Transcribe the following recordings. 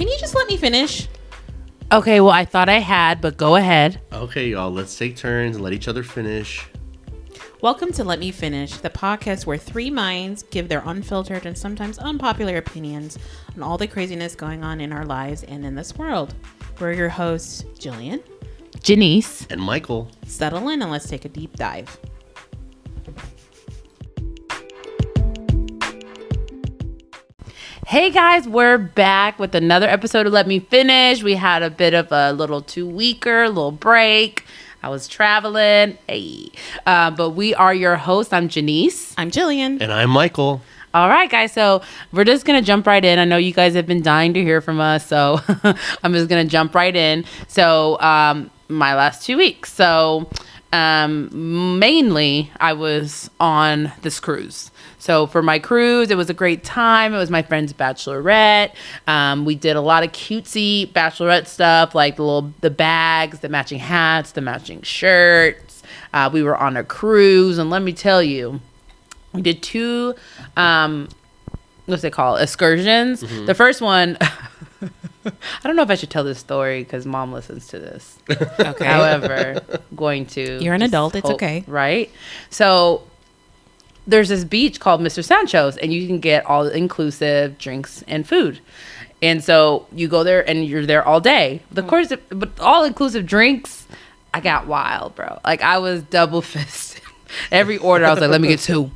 Can you just let me finish? Okay, well, I thought I had, but go ahead. Okay, y'all, let's take turns and let each other finish. Welcome to Let Me Finish, the podcast where three minds give their unfiltered and sometimes unpopular opinions on all the craziness going on in our lives and in this world. We're your hosts, Gillian, Janice, And Michael. Settle in and let's take a deep dive. Hey guys, we're back with another episode of Let Me Finish. We had a bit of a little 2-weeker, little break. I was traveling, but we are your hosts. I'm Janice. I'm Gillian. And I'm Michael. All right, guys. So we're just going to jump right in. I know you guys have been dying to hear from us, so I'm just going to jump right in. So my last 2 weeks. So mainly I was on this cruise. So for my cruise, it was a great time. It was my friend's bachelorette. We did a lot of cutesy bachelorette stuff, like the bags, the matching hats, the matching shirts. We were on a cruise, and let me tell you, we did 2, what's it called, excursions. Mm-hmm. The first one, I don't know if I should tell this story because Mom listens to this. Okay. However, I'm going to. You're an adult. It's okay. Right? So there's this beach called Mr. Sancho's, and you can get all-inclusive drinks and food. And so you go there, and you're there all day. Of course, but all-inclusive drinks, I got wild, bro. Like, I was double-fisted. Every order, I was like, let me get 2.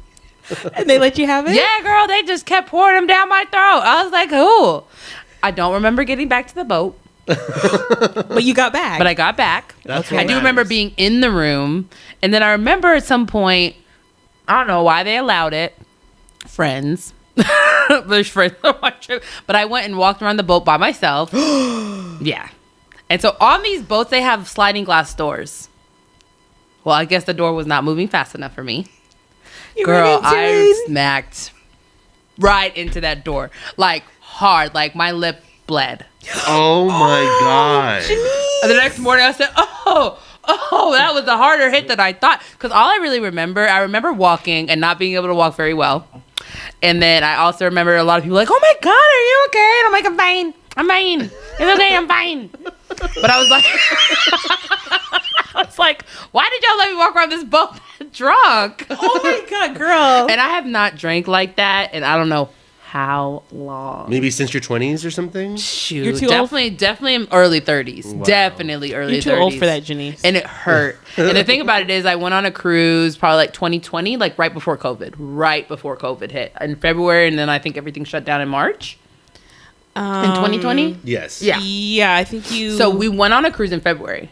And they let you have it? Yeah, girl. They just kept pouring them down my throat. I was like, cool. I don't remember getting back to the boat. But you got back. But I got back. That's I do remember being in the room. And then I remember at some point, I don't know why they allowed it. Friends. There's friends on my trip. But I went and walked around the boat by myself. Yeah. And so on these boats, they have sliding glass doors. Well, I guess the door was not moving fast enough for me. Girl, I smacked right into that door. Like, hard. Like, my lip bled. Oh, my God. And the next morning, I said, oh, that was a harder hit than I thought. Because all I remember walking and not being able to walk very well. And then I also remember a lot of people like, oh my God, are you okay? And I'm like, I'm fine. It's okay, I'm fine. But I was like, why did y'all let me walk around this boat drunk? Oh my God, girl. And I have not drank like that, and I don't know how long. Maybe since your 20s or something? Shoot, You're too definitely in early 30s. Wow. Definitely early 30s. You're too old for that, Janice. And it hurt. And the thing about it is I went on a cruise probably like 2020, like right before COVID hit in February. And then I think everything shut down in March. In 2020? Yes. Yeah. Yeah, I think you... So we went on a cruise in February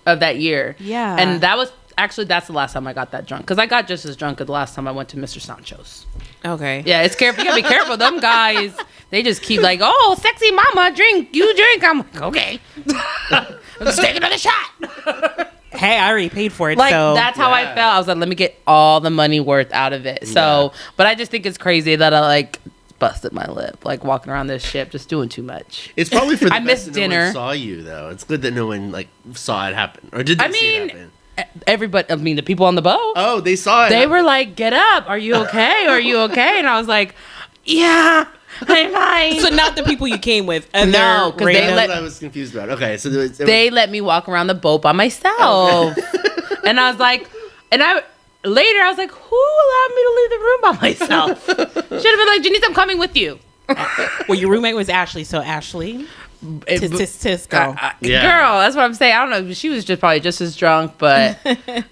of that year. Yeah. And that's the last time I got that drunk. Because I got just as drunk as the last time I went to Mr. Sancho's. Okay. Yeah, it's careful. You gotta be careful. Them guys, they just keep like, oh, sexy mama, drink. You drink. I'm like, okay. Let's take another shot. Hey, I already paid for it. Like, so that's how I felt. I was like, let me get all the money worth out of it. So, but I just think it's crazy that I like busted my lip, like walking around this ship, just doing too much. It's probably for the I best missed that dinner. No one saw you, though. It's good that no one like saw it happen. Or did they see it happen? Everybody, the people on the boat. Oh, they saw it. They were like, get up. Are you okay? Are you okay? And I was like, yeah, I'm fine. So not the people you came with. No, because That's what I was confused about. Okay, so they let me walk around the boat by myself. And I was like, later I was like, who allowed me to leave the room by myself? Should have been like, Janice, I'm coming with you. Well, your roommate was Ashley, so Ashley, tis go. Yeah. Girl, that's what I'm saying. I don't know. She was just probably just as drunk, but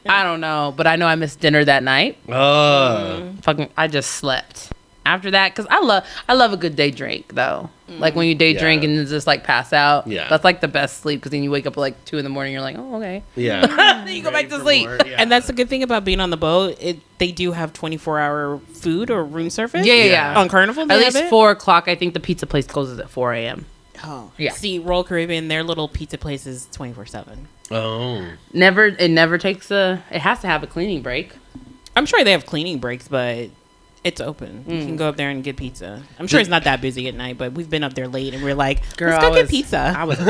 I don't know. But I know I missed dinner that night. I just slept after that because I love a good day drink though. Like when you day drink and just like pass out. Yeah, that's like the best sleep because then you wake up at like 2 a.m. You're like, oh, okay. Yeah. Then you go back to sleep. And that's the good thing about being on the boat. They do have 24-hour food or room service. Yeah. On Carnival, at least 4 o'clock. I think the pizza place closes at 4 a.m. Oh, yeah. See, Royal Caribbean, their little pizza place is 24/7. Oh. It never takes it has to have a cleaning break. I'm sure they have cleaning breaks, but it's open. You can go up there and get pizza. I'm sure it's not that busy at night, but we've been up there late and we're like, girl, let's go get pizza. I was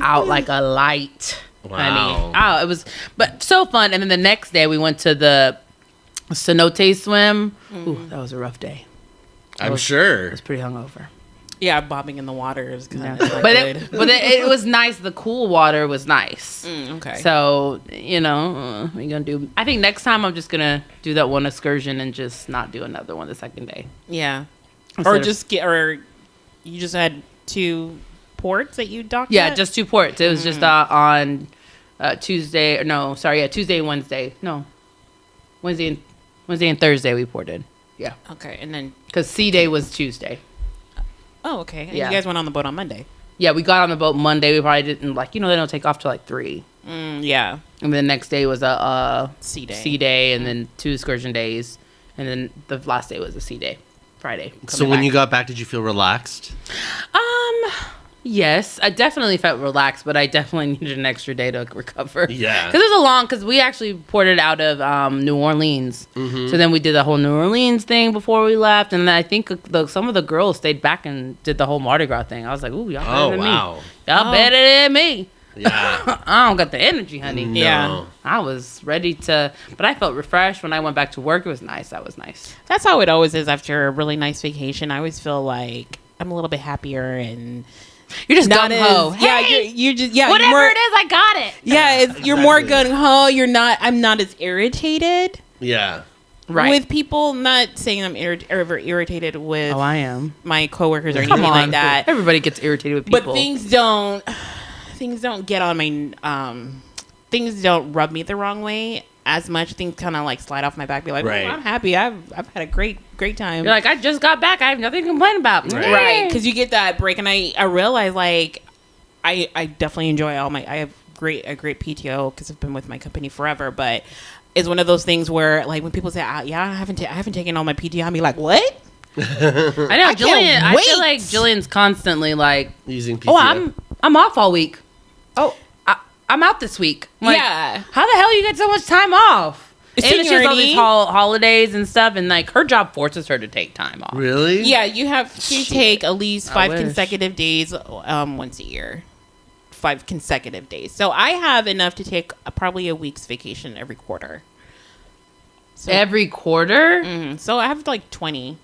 out like a light. Wow. Honey. Oh, it was, but so fun. And then the next day we went to the cenote swim. Ooh, that was a rough day. I'm sure. I was pretty hungover. Yeah, bobbing in the water is kind of but it was nice. The cool water was nice. Okay. So, we're going to do... I think next time I'm just going to do that one excursion and just not do another one the second day. Yeah. Instead Or you just had 2 ports that you docked Yeah, at? just 2 ports. It was just on Tuesday. Tuesday and Wednesday. No. Wednesday and Thursday we ported. Yeah. Okay, and then... Because sea day was Tuesday. Oh, okay. And Yeah. you guys went on the boat on Monday. Yeah, we got on the boat Monday. We probably didn't, they don't take off till 3. Yeah. And then the next day was a Sea day, and then 2 excursion days. And then the last day was a sea day, Friday. So when you got back, did you feel relaxed? Yes, I definitely felt relaxed, but I definitely needed an extra day to recover. Yeah. Because it was because we actually ported out of New Orleans. So then we did the whole New Orleans thing before we left. And then I think some of the girls stayed back and did the whole Mardi Gras thing. I was like, ooh, y'all better than me. Y'all better than me. Yeah. I don't got the energy, honey. No. Yeah. I was ready to, but I felt refreshed when I went back to work. It was nice. That was nice. That's how it always is after a really nice vacation. I always feel like I'm a little bit happier and... You're just not gung ho. as, yeah, you just whatever it is, I got it. Yeah, you're more gung ho. I'm not as irritated. Yeah. Right. With people, not saying I'm ever irritated with I am. my coworkers or anything like that. Everybody gets irritated with people. But things don't get on my things don't rub me the wrong way as much. Things kind of slide off my back. Be like, right. I'm happy. I've had a great time. You're like, I just got back. I have nothing to complain about. Right. Because you get that break, and I realize I definitely enjoy I have a great PTO because I've been with my company forever, but it's one of those things where when people say, I haven't taken all my PTO, I'm like, what? I know, Gillian. I feel like Gillian's constantly using PTO. Oh, I'm off all week. Oh, I'm out this week. Yeah. How the hell you get so much time off? And she has all Seniority. these holidays and stuff, and her job forces her to take time off. Really? Yeah, you have to take at least 5 wish. consecutive days once a year. 5 consecutive days. So I have enough to take probably a week's vacation every quarter. So, Every quarter? so I have 20.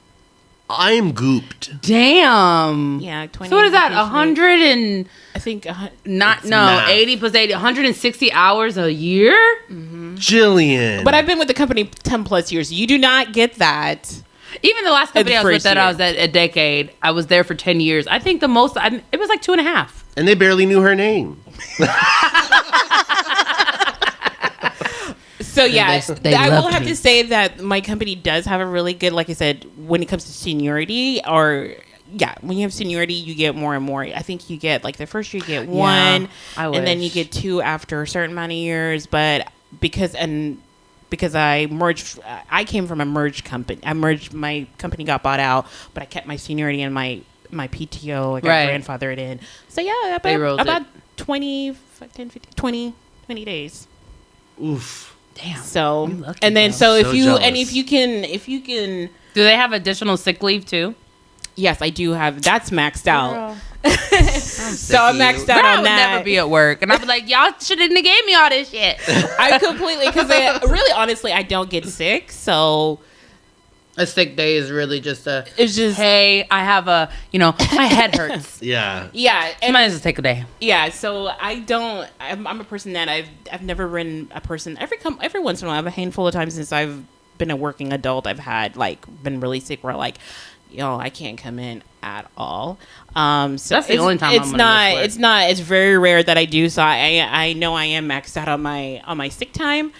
I'm gooped. Damn. Yeah, 20. So what is that? vacation 100 and I think math. 80 plus 80, 160 hours a year? Jillian. Mm. But I've been with the company 10 plus years. You do not get that. Even the last company The I was with first that I year. was at a decade, I was there for 10 years. I think the most, it was 2.5. And they barely knew her name. So yeah, they I will loved have me. to say that my company does have a really good, like I said, when it comes to seniority, when you have seniority, you get more and more. I think you get the first year you get 1, I and then you wish. get 2 after a certain amount of years. But because I merged, I came from a merged company. My company got bought out, but I kept my seniority and my PTO. I got Right. grandfathered in. So yeah, They rolled about it. 20 days. Oof. Damn. So You lucky, and then girl. so So if you can Do they have additional sick leave too? yes, I do have that's maxed out. So I'm sick of maxed you. out Girl, I on would that. never be at work, and I'd be like, y'all shouldn't have gave me all this shit. I completely because really honestly I don't get sick, so A sick day is really just it's just hey, I have my head hurts. Yeah. yeah, I and might as well take a day. yeah. So I'm a person that I've never been a person every once in a while. I have a handful of times since I've been a working adult. I've had been really sick where I can't come in at all. So That's the only time it's I'm gonna not. miss work. It's not. It's very rare that I do. So I know I am maxed out on my sick time.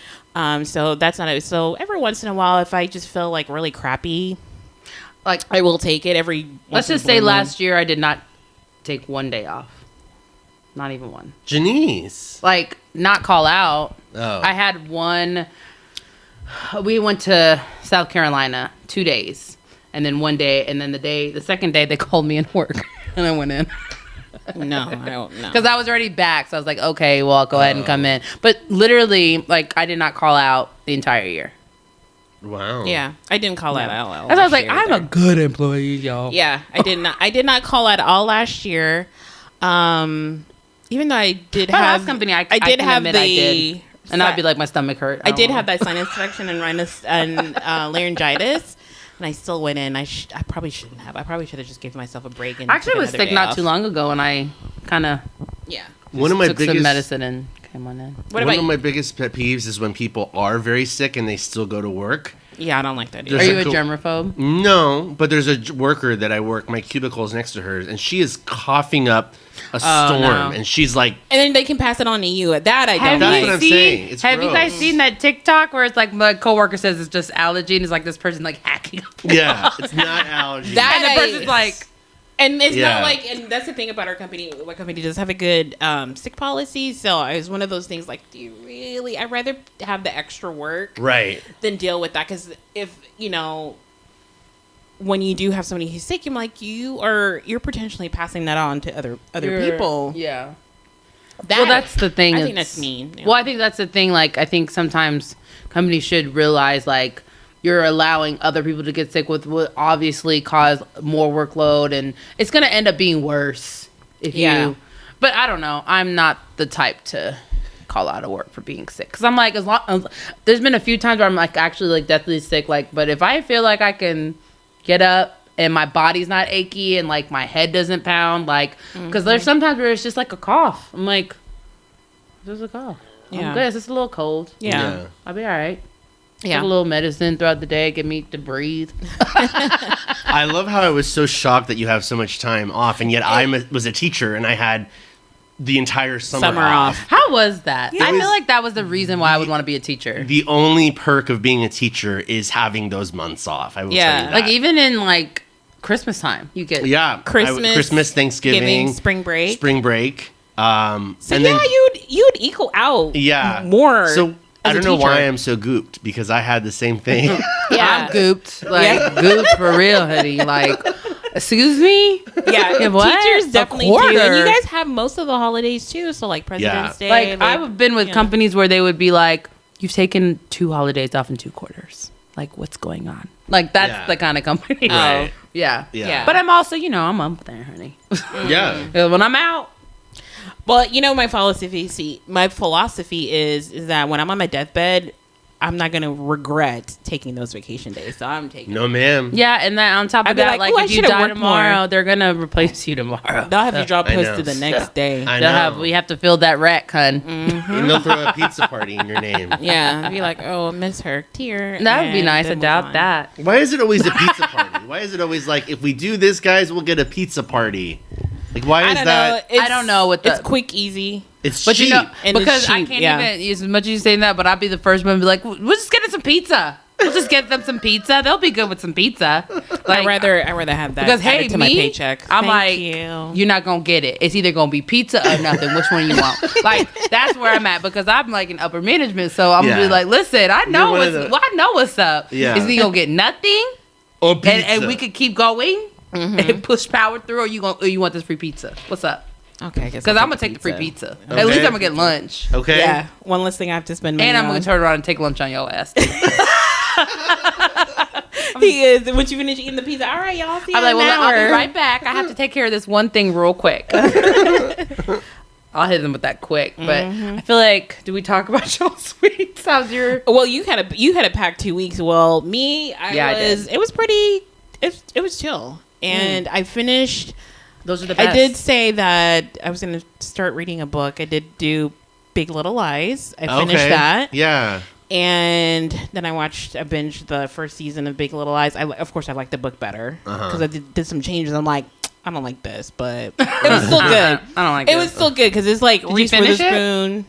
So that's not it. So every once in a while, if I just feel really crappy, I will take it every. Let's just say last year I did not take 1 day off. Not even one. Janice. Not call out. Oh. I had one. We went to South Carolina 2 days, and then 1 day, and then the second day they called me in work, and I went in No, I don't know. because I was already back. So I was like, okay, well, I'll go ahead and come in. But literally, I did not call out the entire year. Wow. Yeah, I didn't call that out. That's why I was like, last I'm year a good employee, y'all. Yeah, I did not. I did not call at all last year. Even though I did My have last company, I did can have admit the. I did. And I'd be like, my stomach hurt. I did don't have know. that sinus infection and laryngitis. and I still went in. I probably shouldn't have. I probably should have just given myself a break. And Actually, took I was another sick day not off. too long ago, and I kind of One of my took biggest some medicine and came on in. What one about of my biggest pet peeves is when people are very sick and they still go to work. Yeah, I don't like that. There's Are Either. you a cool- germaphobe? No, but there's a worker that I work. My cubicle is next to hers, and she is coughing up a storm, no. and she's like, And then they can pass it on to you. That I don't That's like. what I'm saying. It's have you guys gross. seen that TikTok where it's like my coworker says it's just allergy, and it's like this person like hacking up, "Yeah, it's not allergy." That- and the person's like, And it's Yeah. not like, and that's the thing about our company. My company does have a good sick policy. So it was one of those things like, do you really? I'd rather have the extra work right. than deal with that. Because if, when you do have somebody who's sick, you're like, you're potentially passing that on to other people. yeah. That, That's the thing. I think it's- that's mean. Yeah. Well, I think that's the thing. Like, I think sometimes companies should realize, like, you're allowing other people to get sick with what obviously cause more workload, and it's going to end up being worse if you. But I don't know. I'm not the type to call out of work for being sick, because I'm like, there's been a few times where I'm like actually like deathly sick. Like, but if I feel like I can get up and my body's not achy and like my head doesn't pound, like, because there's sometimes where it's just like a cough. I'm like, just a cough. Yeah. I'm good. It's just a little cold. Yeah. I'll be all right. Yeah. Take a little medicine throughout the day, get me to breathe. I love how I was so shocked that you have so much time off, and yet I was a teacher and I had the entire summer off. How was that? I was- feel like that was the reason why I would want to be a teacher. The only perk of being a teacher is having those months off. I will Yeah. tell you that. Like even in like Christmas time, you get yeah, Christmas, Thanksgiving, spring break. spring break. So and yeah, then you'd equal out. yeah, more. So I as a don't know why teacher. I'm so gooped, because I had the same thing. I'm gooped. Like gooped for real, honey. Like, excuse me? Yeah, What? teachers A definitely do. And quarter? you guys have most of the holidays too. So like President's Day. Like I've been with companies where they would be like, you've taken 2 holidays off in 2 quarters. Like, what's going on? Like, that's Yeah. the kind of company. Right. Yeah. Yeah. But I'm also, I'm up there, honey. Yeah. When I'm out, Well, my philosophy is that when I'm on my deathbed, I'm not gonna regret taking those vacation days. So I'm taking. No, ma'am. yeah, and then on top I'd of be that, like, like, "Ooh, I if you should've die worked tomorrow, more." they're gonna replace you tomorrow. They'll have you drop I posted know. the next day. I They'll know. we have to fill that rack, hun. And they'll throw a pizza party in your name. Yeah, be like, oh, miss her tear. That would be and nice. I then move doubt on. that. Why is it always a pizza party? Why is it always like, if we do this, guys, we'll get a pizza party? Like, why I is don't that? know. I don't know what the- it's quick, easy. It's But cheap. you know, And it's because I cheap, can't yeah. even, as much as you saying that, but I'll be the first one to be like, we'll just get them some pizza. We'll just get them some pizza. They'll be good with some pizza. I'd rather have that because hey, added to me, my paycheck. I'm Thank like, you. you're not gonna get it. It's either gonna be pizza or nothing. Which one you want? Like that's where I'm at because I'm like in upper management, so I'm gonna Yeah. be like, listen, I know one of I know what's up. Yeah. Is he gonna get nothing? Or pizza. And we could keep going and push power through, or you want this free pizza? What's up? Okay, Because I'm gonna take the free pizza. Okay. At least I'm gonna get lunch. Okay. Yeah, one less thing I have to spend money And I'm on. gonna turn around and take lunch on your ass. He is. Once you finish eating the pizza, all right, y'all. See you I'm like, in well, an I'll be hour. right back. I have to take care of this one thing real quick. I'll hit them with that quick. But I feel like, do we talk about your sweets? How's your? Well, you had a packed 2 weeks. Well, me, I did. It was pretty. It was chill, and I finished. Those are the best. I did say that I was going to start reading a book. I did do Big Little Lies. I finished that. Yeah. And then I binged the first season of Big Little Lies. Of course, I liked the book better because I did some changes. I'm like, I don't like this, but it was still good. I don't like it. Was still good because it's like you Reese finish it? Witherspoon.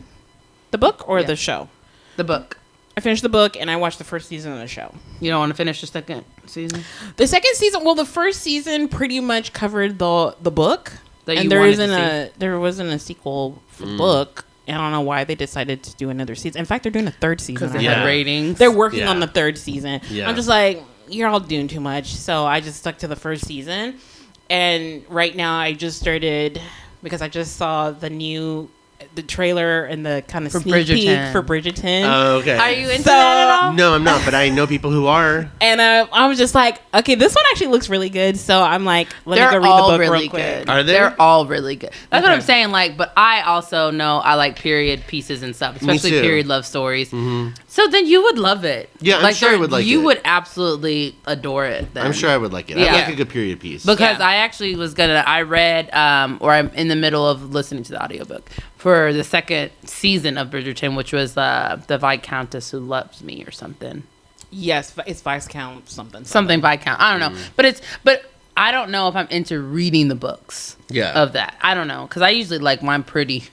The book or Yeah. the show? The book. I finished the book and I watched the first season of the show. You don't want to finish the second season? The second season, well, the first season pretty much covered the book, That you and there wanted to wasn't a sequel for the book. I don't know why they decided to do another season. In fact, they're doing a third season. Because they I Yeah. had heard. ratings. They're working Yeah. on the third season. Yeah. I'm just like, you're all doing too much. So I just stuck to the first season. And right now I just started, because I just saw the new the trailer and the kind of For sneak peek Bridgerton. for Bridgerton. Oh, okay. Are you into that at all? No, I'm not, but I know people who are. And I was just like, okay, this one actually looks really good. So I'm like, let me go read the book real quick. Are they? They're all really good. That's what Okay. I'm saying. Like, but I also know I like period pieces and stuff, especially too. period love stories. So then you would love it. Yeah, I'm sure I would like You it. would absolutely adore it. Then. I'm sure I would like it. Yeah. I like a good period piece. Because Yeah. I actually I read, or I'm in the middle of listening to the audiobook for the second season of Bridgerton, which was the Viscountess Who Loves Me or something. Yes, it's Viscount something. Something Viscount. I don't know. But I don't know if I'm into reading the books Yeah. of that. I don't know. Because I usually like mine pretty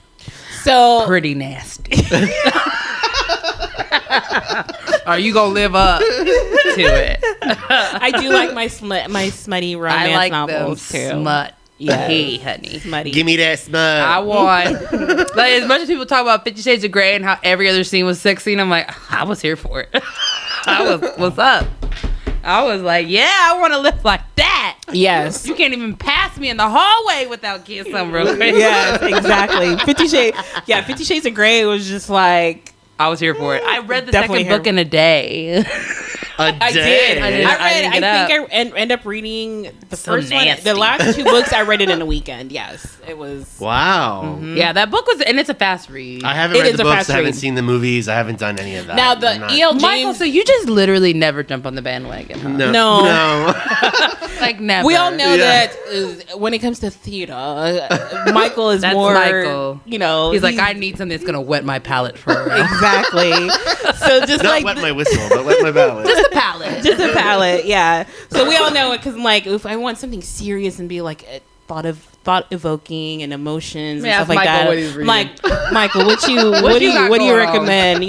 nasty. Are you going to live up to it? I do like my smutty romance I like novels them too. smut. Yes. Hey, honey. Smutty. Give me that smut. I want like as much as people talk about 50 Shades of Grey and how every other scene was sex scene, I'm like, I was here for it. What's up? I was like, yeah, I want to live like that. Yes. You can't even pass me in the hallway without getting something real quick. Yes, exactly. 50 Shades of Grey was just like, I was here for it. I read the Definitely second book in a day. A I did. I didn't I get think I end up reading the So first one. nasty. The last 2 books I read it in a weekend. Yes, it was. Wow. Yeah, that book was, and it's a fast read. I haven't It read is the a books. fast I haven't read. seen the movies. I haven't done any of that. Now the I'm not- E.L. James. Michael, so you just literally never jump on the bandwagon, huh? No. Like never. We all know Yeah. that when it comes to theater, Michael is That's more. Michael. You know, He's like, I need something that's gonna wet my palate for a while. exactly. So just Not like wet my whistle, but wet my ballot. Just the palate. just a palette, yeah. So we all know it because I'm like, if I want something serious and be like thought evoking and emotions and Yeah, stuff like Michael that. what he's I'm like, Michael, what do you you got what do you going on? recommend?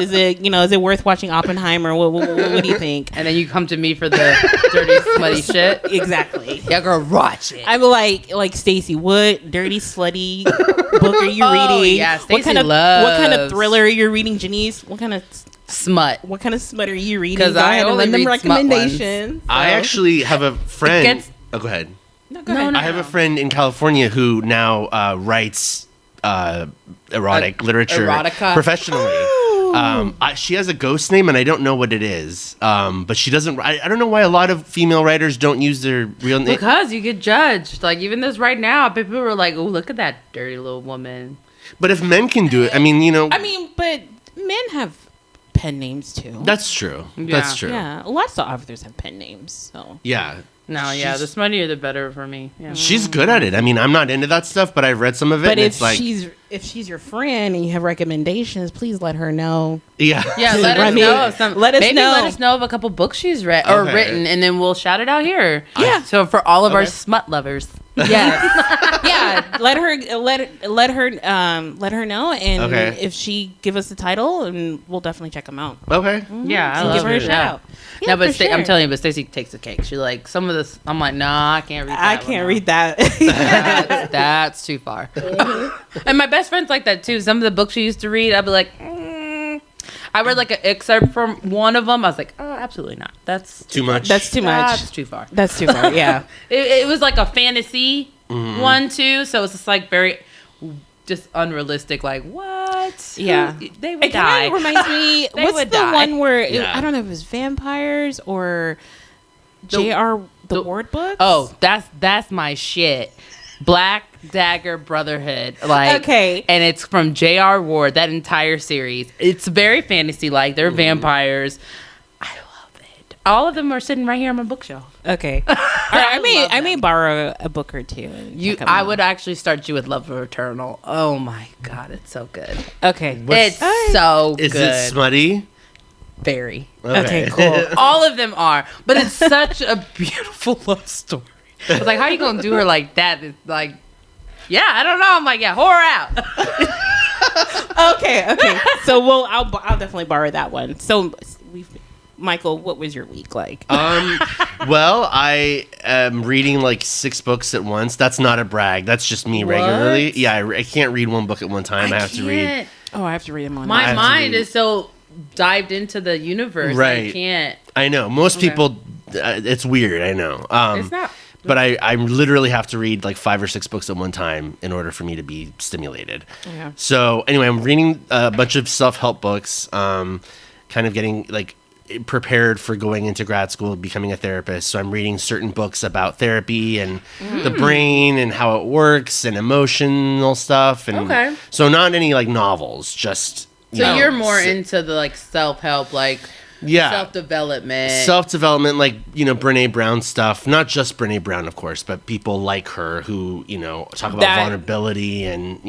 Is it worth watching Oppenheimer? What do you think? And then you come to me for the dirty, smutty shit. Exactly. Yeah, girl, watch it. I'm like Stacey, what dirty slutty book are you Oh, reading? yeah, what Stacey kind of loves thriller are you reading, Janice? What kind of Smut. smut are you reading? 'Cause Go I ahead and only run them read smut ones. recommendations. I actually have a friend. gets- Oh, go ahead. No, go ahead. no. I have a friend in California who now writes erotic literature erotica? professionally. She has a ghost name, and I don't know what it is. But she doesn't. I don't know why a lot of female writers don't use their real name. Because you get judged. Like, even this right now, people were like, oh, look at that dirty little woman. But if men can do it, I mean, but men have pen names too. that's true. Yeah. That's true. Yeah, lots of authors have pen names. So Yeah. No, yeah, the smuttier the better for me. Yeah. She's good at it. I mean, I'm not into that stuff, but I've read some of it. but and if it's like, she's your friend and you have recommendations, please let her know. yeah, Yeah, let us Run me- know. Of some, let us maybe know. let us know of a couple books she's read or Okay. written, and then we'll shout it out here. Yeah. So for all of our Okay. smut lovers. Yes. Yeah. Let her know, and Okay. if she give us the title, and we'll definitely check them out. okay. Yeah, I So love give her a it. shout out. Yeah, No, but for I'm sure. telling you, but Stacey takes the cake. She's like, some of this, I'm like, nah, I can't read that. I one can't now. read that. That's too far. And my best friend's like that too. Some of the books she used to read, I'd be like, I read like an excerpt from one of them. I was like, oh, absolutely not. That's Too much. That's too much. That's too far. That's too far. Yeah. It was like a fantasy one too, so it's just like very just unrealistic. Like what? Yeah. They would It die. kind of reminds me. They What's would the die. one where Yeah. I don't know if it was vampires or The- J.R. the the- Ward books? Oh, that's my shit. Black Dagger Brotherhood, like Okay. and it's from J.R. Ward. That entire series, it's very fantasy like. They're vampires. I love it. All of them are sitting right here on my bookshelf. Okay. All right. love I may them. borrow a book or two. And You, check 'em I out. would actually start you with Love Eternal. Oh my god, it's so good. Okay. What's- It's so Is good. it smutty? Very. Okay, cool. All of them are, but it's such a beautiful love story. I was like, how you gonna do her like that? It's like, yeah, I don't know. I'm like, yeah, whore out. Okay. So I'll definitely borrow that one. So Michael, what was your week like? Well, I am reading like 6 books at once. That's not a brag. That's just me What? regularly. Yeah, I can't read one book at one time. I have to read. Oh, I have to read them on. My have to mind read. is so dived into the universe. I Right. can't. I know. Most Okay. people It's weird, I know. It's not. But I literally have to read like 5 or 6 books at one time in order for me to be stimulated. Yeah. So anyway, I'm reading a bunch of self-help books, kind of getting like prepared for going into grad school, becoming a therapist. So I'm reading certain books about therapy and the brain and how it works and emotional stuff. And so not any like novels, just So you're more into the like self-help, like self-development, like, Brené Brown stuff. Not just Brené Brown, of course, but people like her who, talk about vulnerability and,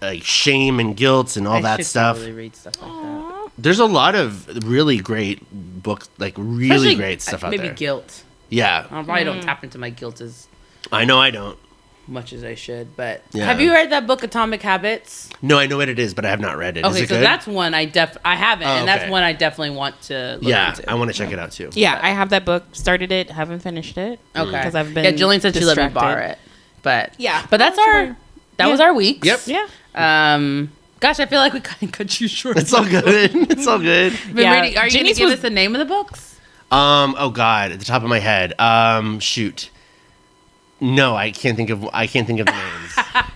like shame and guilt and all that stuff. Totally read stuff like that. There's a lot of really great books, like really Especially, great stuff out there. Maybe guilt. Yeah. I probably don't tap into my guilt as I know I don't. much as I should, but Yeah. Have you read that book Atomic Habits? No, I know what it is, but I have not read it. Okay, Is it so good? that's one I haven't, and that's okay. one I definitely want to look into. I want to check it out too. Yeah, I have that book. Started it, haven't finished it. Okay. Because I've been. Yeah, Gillian said she let me distracted. borrow it, but Yeah. but that's our that was our week. Yep. Yeah. Gosh, I feel like we kind of cut you short. It's all good. It's all good. Been Yeah. reading- Are you going to Jenny's give was- us the name of the books? Oh God, at the top of my head. Shoot. No, I can't think of the names.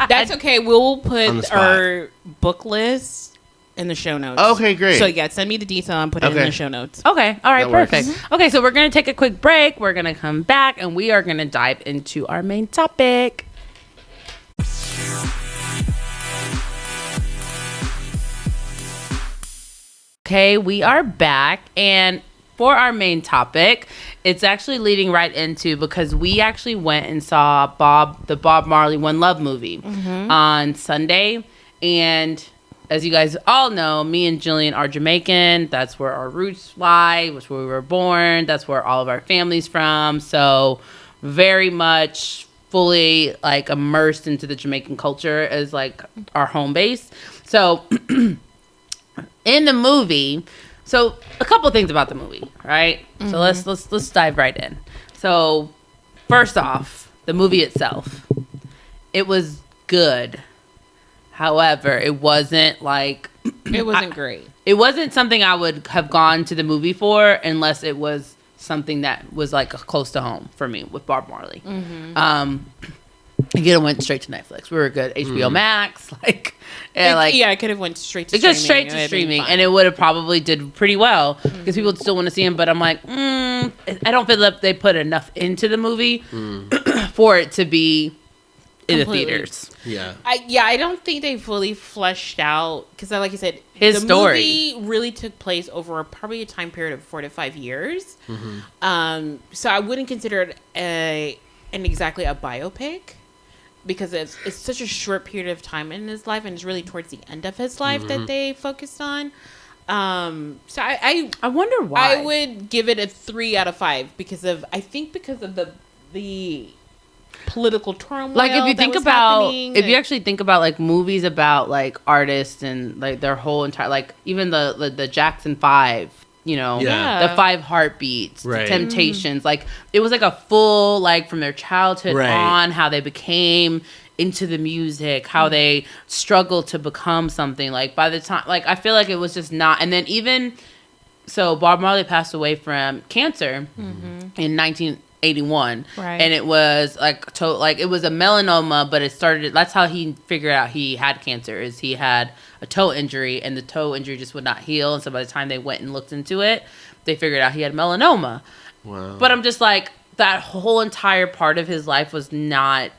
That's okay. We'll On the put spot. our book list in the show notes. Okay, great. So yeah, send me the detail and put it in Okay. the show notes. Okay. All right. That works. Perfect. Okay. So we're going to take a quick break. We're going to come back and we are going to dive into our main topic. Okay. We are back. And for our main topic, it's actually leading right into because we actually went and saw the Bob Marley One Love movie on Sunday. And as you guys all know, me and Gillian are Jamaican. That's where our roots lie. That's where we were born. That's where all of our family's from. So very much fully like immersed into the Jamaican culture as like our home base. So in the movie, so a couple things about the movie, right? So let's dive right in. So first off, the movie itself, it was good. However, it wasn't like It wasn't great. it wasn't something I would have gone to the movie for unless it was something that was like close to home for me with Bob Marley. Again, it went straight to Netflix. We were good. HBO Max, like, and I could have went straight to it streaming. goes straight It to would've been streaming, fine. and it would have probably did pretty well because people still want to see him. But I'm like, I don't feel that they put enough into the movie for it to be in the Completely. theaters. Yeah. I don't think they fully fleshed out because, like you said, His the story. movie really took place over probably a time period of 4 to 5 years. So I wouldn't consider it exactly a biopic because it's such a short period of time in his life, and it's really towards the end of his life that they focused on. So I wonder why. I would give it a 3 out of 5 because of the political turmoil. Like if you that think was about happening, if you and- actually think about like movies about like artists and like their whole entire like even the Jackson 5, Yeah. the 5 Heartbeats, Right. the Temptations, like it was like a full like from their childhood Right. on how they became into the music, how they struggled to become something. Like by the time like I feel like it was just not. And then even so Bob Marley passed away from cancer in 1981, Right. and it was like it was a melanoma, but it started. That's how he figured out he had cancer. Is he had a toe injury, and the toe injury just would not heal. And so by the time they went and looked into it, they figured out he had melanoma. Wow. But I'm just like that whole entire part of his life was not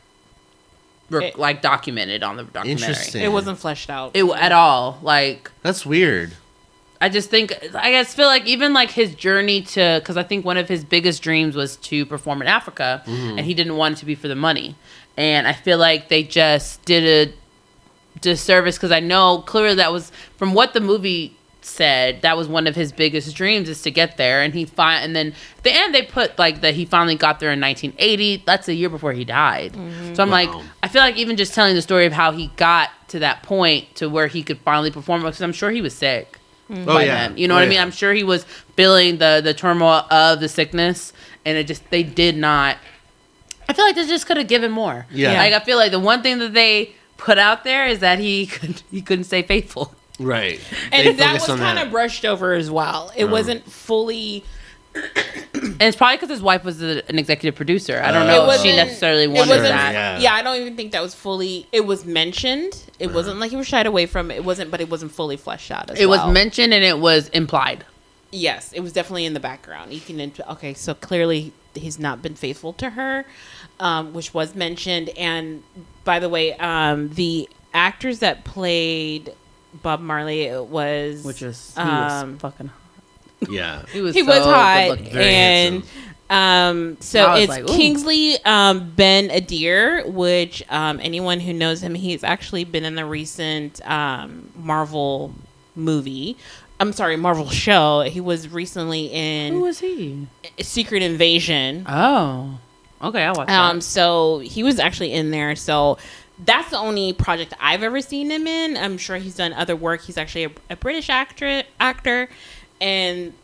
like documented on the documentary. Interesting. it wasn't fleshed out. At all. Like That's weird. I just think, I guess, feel like even like his journey to, because I think one of his biggest dreams was to perform in Africa, and he didn't want it to be for the money. And I feel like they just did a disservice because I know clearly that was, from what the movie said, that was one of his biggest dreams is to get there. And and then at the end they put like that he finally got there in 1980. That's a year before he died. So I'm like, I feel like even just telling the story of how he got to that point to where he could finally perform, because I'm sure he was sick. By then. You know what I mean? I'm sure he was feeling the turmoil of the sickness, and they did not. I feel like they just could have given more. Yeah. Like I feel like the one thing that they put out there is that he couldn't stay faithful. Right. And They that focus was on kind of brushed over as well. It wasn't fully And it's probably because his wife was an executive producer. I don't know if she necessarily wanted that. Yeah, I don't even think that was fully. It was mentioned. It wasn't like he was shied away from it. It wasn't, but it wasn't fully fleshed out. It was mentioned and it was implied. Yes, it was definitely in the background. Okay, so clearly he's not been faithful to her, which was mentioned. And by the way, the actors that played Bob Marley he was fucking hot. Yeah, he was hot, and so it's like, Kingsley Ben Adir, which anyone who knows him, he's actually been in the recent Marvel movie. I'm sorry, Marvel show. He was recently in. Who was he? Secret Invasion. Oh, okay, I watched that. So he was actually in there. So that's the only project I've ever seen him in. I'm sure he's done other work. He's actually a British actor. And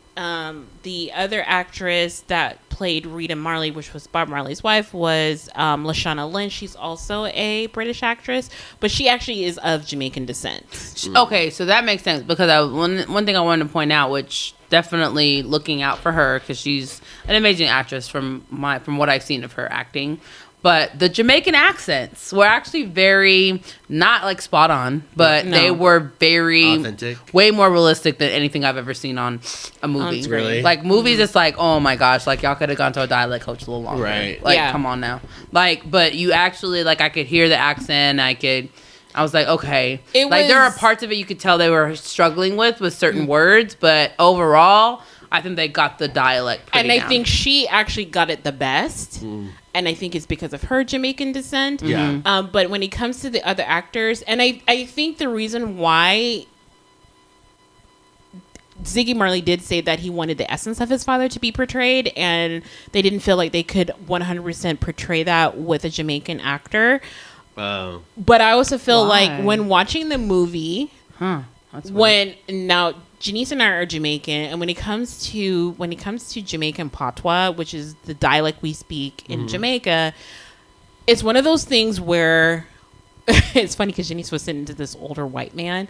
the other actress that played Rita Marley, which was Bob Marley's wife, was Lashana Lynch. She's also a British actress, but she actually is of Jamaican descent. Okay, so that makes sense because one thing I wanted to point out, which definitely looking out for her because she's an amazing actress from what I've seen of her acting. But the Jamaican accents were actually very, not like spot on, but they were very authentic, way more realistic than anything I've ever seen on a movie. Really? Like movies, it's like, oh my gosh, like y'all could have gone to a dialect coach a little longer. Right. Like, come on now. Like, but you actually, like, I could hear the accent. I was like, okay. There are parts of it you could tell they were struggling with certain words, but overall, I think they got the dialect pretty down. I think she actually got it the best. And I think it's because of her Jamaican descent. Yeah. But when it comes to the other actors, and I think the reason why Ziggy Marley did say that he wanted the essence of his father to be portrayed, and they didn't feel like they could 100% portray that with a Jamaican actor. Oh. But I also feel like when watching the movie, now Janice and I are Jamaican, and when it comes to Jamaican patois, which is the dialect we speak in Jamaica, it's one of those things where it's funny because Janice was sitting to this older white man,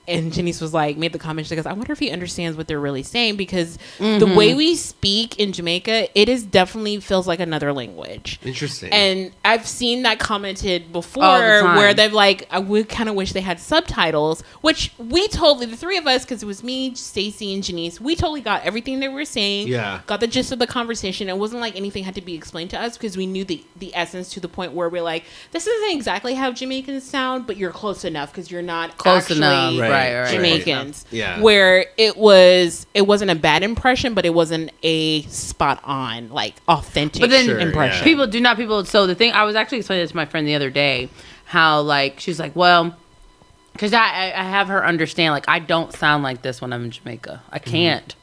and Janice was like, made the comment, she goes, I wonder if he understands what they're really saying, because the way we speak in Jamaica, it is definitely feels like another language. Interesting. And I've seen that commented before where they've like, I would kind of wish they had subtitles, which we totally, the three of us, because it was me, Stacey, and Janice, we totally got everything they were saying. Yeah. Got the gist of the conversation. It wasn't like anything had to be explained to us because we knew the essence to the point where we're like, this isn't exactly how Jamaicans sound, but you're close enough because you're not close enough. Right. Jamaicans, where it wasn't a bad impression, but it wasn't a spot on, like authentic impression. People. So the thing I was actually explaining this to my friend the other day, how like she's like, well, because I have her understand, like I don't sound like this when I'm in Jamaica. I can't,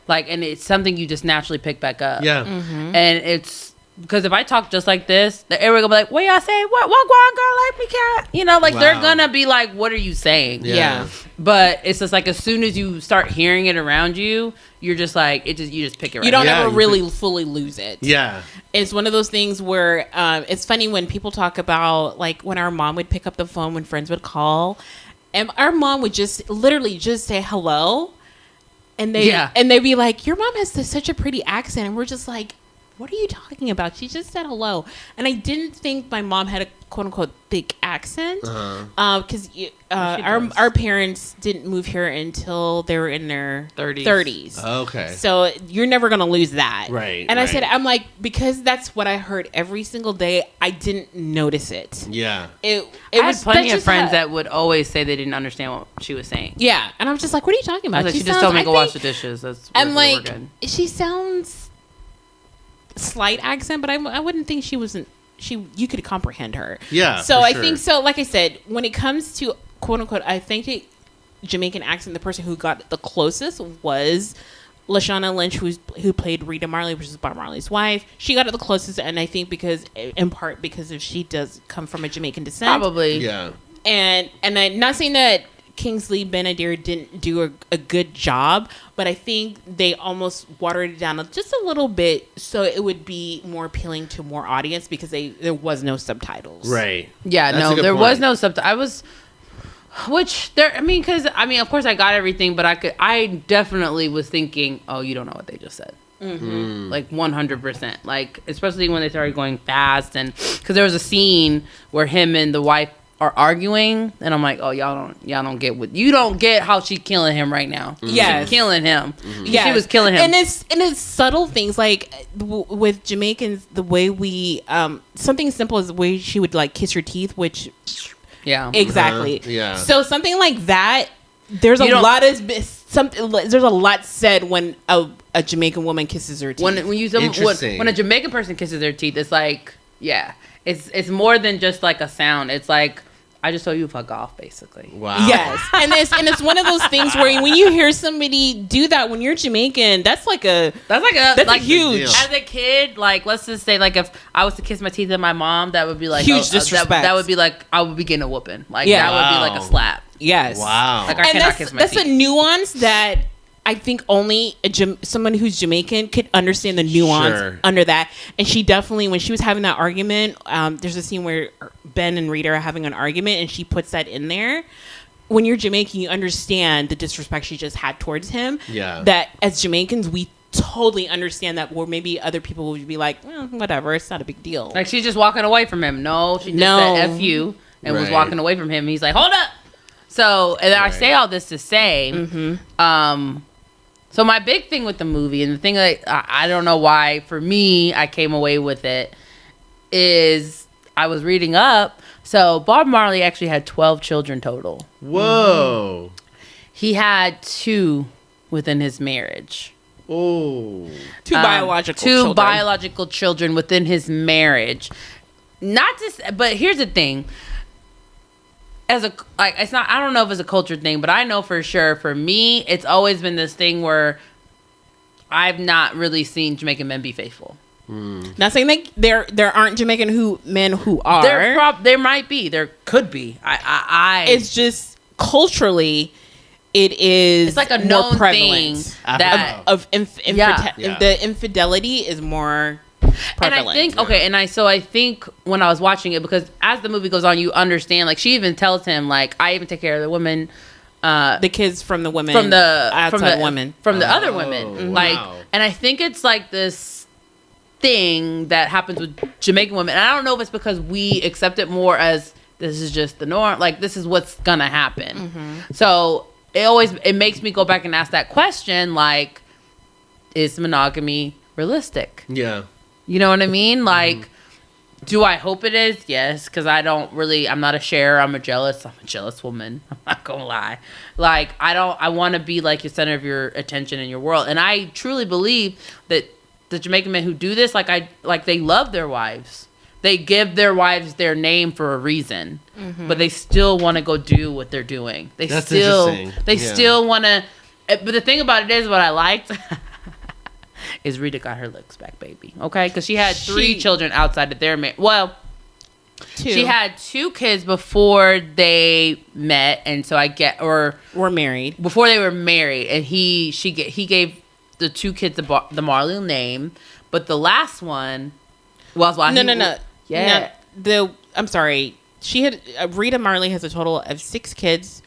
like, and it's something you just naturally pick back up. Yeah, and it's. Because if I talk just like this, everyone gonna be like, "What y'all say? What go on, girl? Like me, cat?" You know, like they're gonna be like, "What are you saying?" Yeah. But it's just like as soon as you start hearing it around you, you're just like you just pick it right. You don't ever really fully lose it. Yeah. It's one of those things where it's funny when people talk about like when our mom would pick up the phone when friends would call, and our mom would just literally just say hello, and they'd be like, "Your mom has such a pretty accent," and we're just like, what are you talking about? She just said hello. And I didn't think my mom had a quote-unquote thick accent because our parents didn't move here until they were in their 30s. Okay. So you're never going to lose that. Right. And I said, I'm like, because that's what I heard every single day, I didn't notice it. Yeah. I had plenty of friends that would always say they didn't understand what she was saying. Yeah. And I'm just like, what are you talking about? She just told me to go wash the dishes. I'm like, she sounds... slight accent, but I wouldn't think you could comprehend her. Yeah. So I think so. Like I said, when it comes to quote unquote, I think the Jamaican accent, the person who got the closest was Lashana Lynch, who played Rita Marley, which is Bob Marley's wife. She got it the closest, and I think in part because she does come from a Jamaican descent. Probably. Yeah. And I'm not saying that Kingsley Ben-Adir didn't do a good job, but I think they almost watered it down just a little bit so it would be more appealing to more audience because there was no subtitles. Right. Yeah, there was no subtitles. Because of course I got everything, but I definitely was thinking, oh, you don't know what they just said. Like 100%. Like, especially when they started going fast, and because there was a scene where him and the wife are arguing, and I'm like, oh, y'all don't get how she killing him right now. Yes. She killing him. Yeah, She was killing him. And it's subtle things like with Jamaicans, the way we something simple as the way she would like kiss her teeth, which exactly. Yeah. So something like that. There's a lot said when a Jamaican woman kisses her teeth. When a Jamaican person kisses their teeth, it's like, it's more than just like a sound. It's like, I just told you to fuck off, basically. Wow. Yes, and it's one of those things where when you hear somebody do that when you're Jamaican, that's huge. As a kid, like, let's just say, like, if I was to kiss my teeth at my mom, that would be like huge disrespect. That would be like I would be getting a whooping. Like that would be like a slap. Yes. Wow. Like I cannot kiss my teeth. That's a nuance that I think only someone who's Jamaican could understand the nuance under that. And she definitely, when she was having that argument, there's a scene where Ben and Rita are having an argument, and she puts that in there. When you're Jamaican, you understand the disrespect she just had towards him. Yeah. That as Jamaicans, we totally understand that, where maybe other people would be like, whatever, it's not a big deal. Like, she's just walking away from him. No, she just said F you and was walking away from him. He's like, hold up. So, and I say all this to say, so my big thing with the movie, and the thing that I don't know why, for me, I came away with it, is I was reading up. So Bob Marley actually had 12 children total. Whoa. He had 2 within his marriage. Oh. 2 biological children within his marriage. Not just, but here's the thing. It's not, I don't know if it's a culture thing, but I know for sure, for me, it's always been this thing where I've not really seen Jamaican men be faithful. Not saying like there aren't Jamaican men who are. There might be. There could be. It's just culturally, it is. It's like a more known prevalent thing that the infidelity is more prevalent. And I think I think when I was watching it, because as the movie goes on, you understand. Like, she even tells him, like, I even take care of the women, the kids from the women, from the outside women, from the other women. Like, and I think it's like this thing that happens with Jamaican women. And I don't know if it's because we accept it more as this is just the norm. Like, this is what's gonna happen. So it makes me go back and ask that question, like, is monogamy realistic? Yeah. You know what I mean? Like, do I hope it is? Yes, because I'm not a sharer. I'm a jealous woman. I'm not gonna lie. Like, I want to be like your center of your attention in your world. And I truly believe that the Jamaican men who do this, they love their wives. They give their wives their name for a reason, but they still want to go do what they're doing. That's still want to. But the thing about it is, what I liked is Rita got her looks back, baby. Okay, because she had 3 children outside of their marriage. Well, 2. She had 2 kids before they met, and so were married before they were married, and he gave the 2 kids the Marley name, but the last one was no. Yeah. I'm sorry. She had Rita Marley has a total of 6 kids,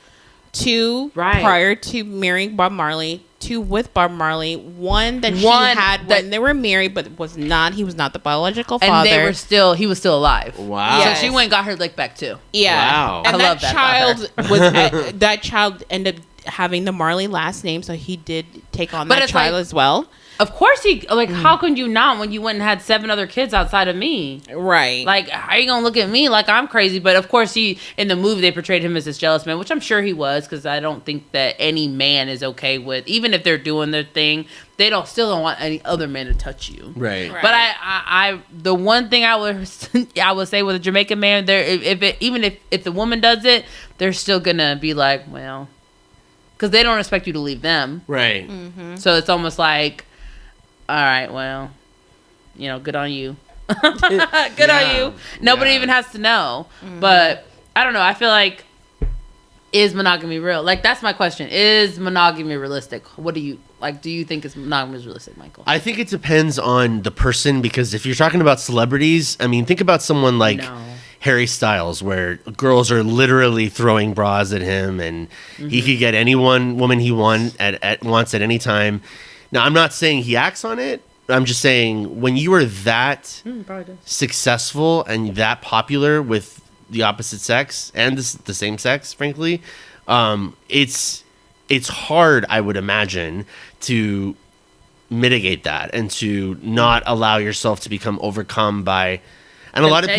2 prior to marrying Bob Marley, 2 with Bob Marley, 1 that she had when they were married, but he was not the biological father. And he was still alive. Wow. Yes. So she went and got her lick back too. Yeah. Wow. And I love that that child ended up having the Marley last name, so he did take on that child as well. Of course how could you not when you went and had 7 other kids outside of me? Right. Like, how are you going to look at me like I'm crazy? But of course in the movie, they portrayed him as this jealous man, which I'm sure he was, because I don't think that any man is okay with, even if they're doing their thing, they still don't want any other man to touch you. Right. But I the one thing I would say with a Jamaican man, if the woman does it, they're still going to be like, well, because they don't expect you to leave them. Right. So it's almost like, all right, well, good on you. Good on you. Nobody even has to know. But I don't know. I feel like, is monogamy real? Like, that's my question. Is monogamy realistic? What do you like? Do you think monogamy is realistic, Michael? I think it depends on the person, because if you're talking about celebrities, I mean, think about someone like Harry Styles, where girls are literally throwing bras at him, and he could get any woman he wants at any time. Now, I'm not saying he acts on it, I'm just saying, when you are that Probably does. successful and that popular with the opposite sex and the same sex, frankly, it's hard, I would imagine, to mitigate that and to not allow yourself to become overcome by. And Temptation. a lot of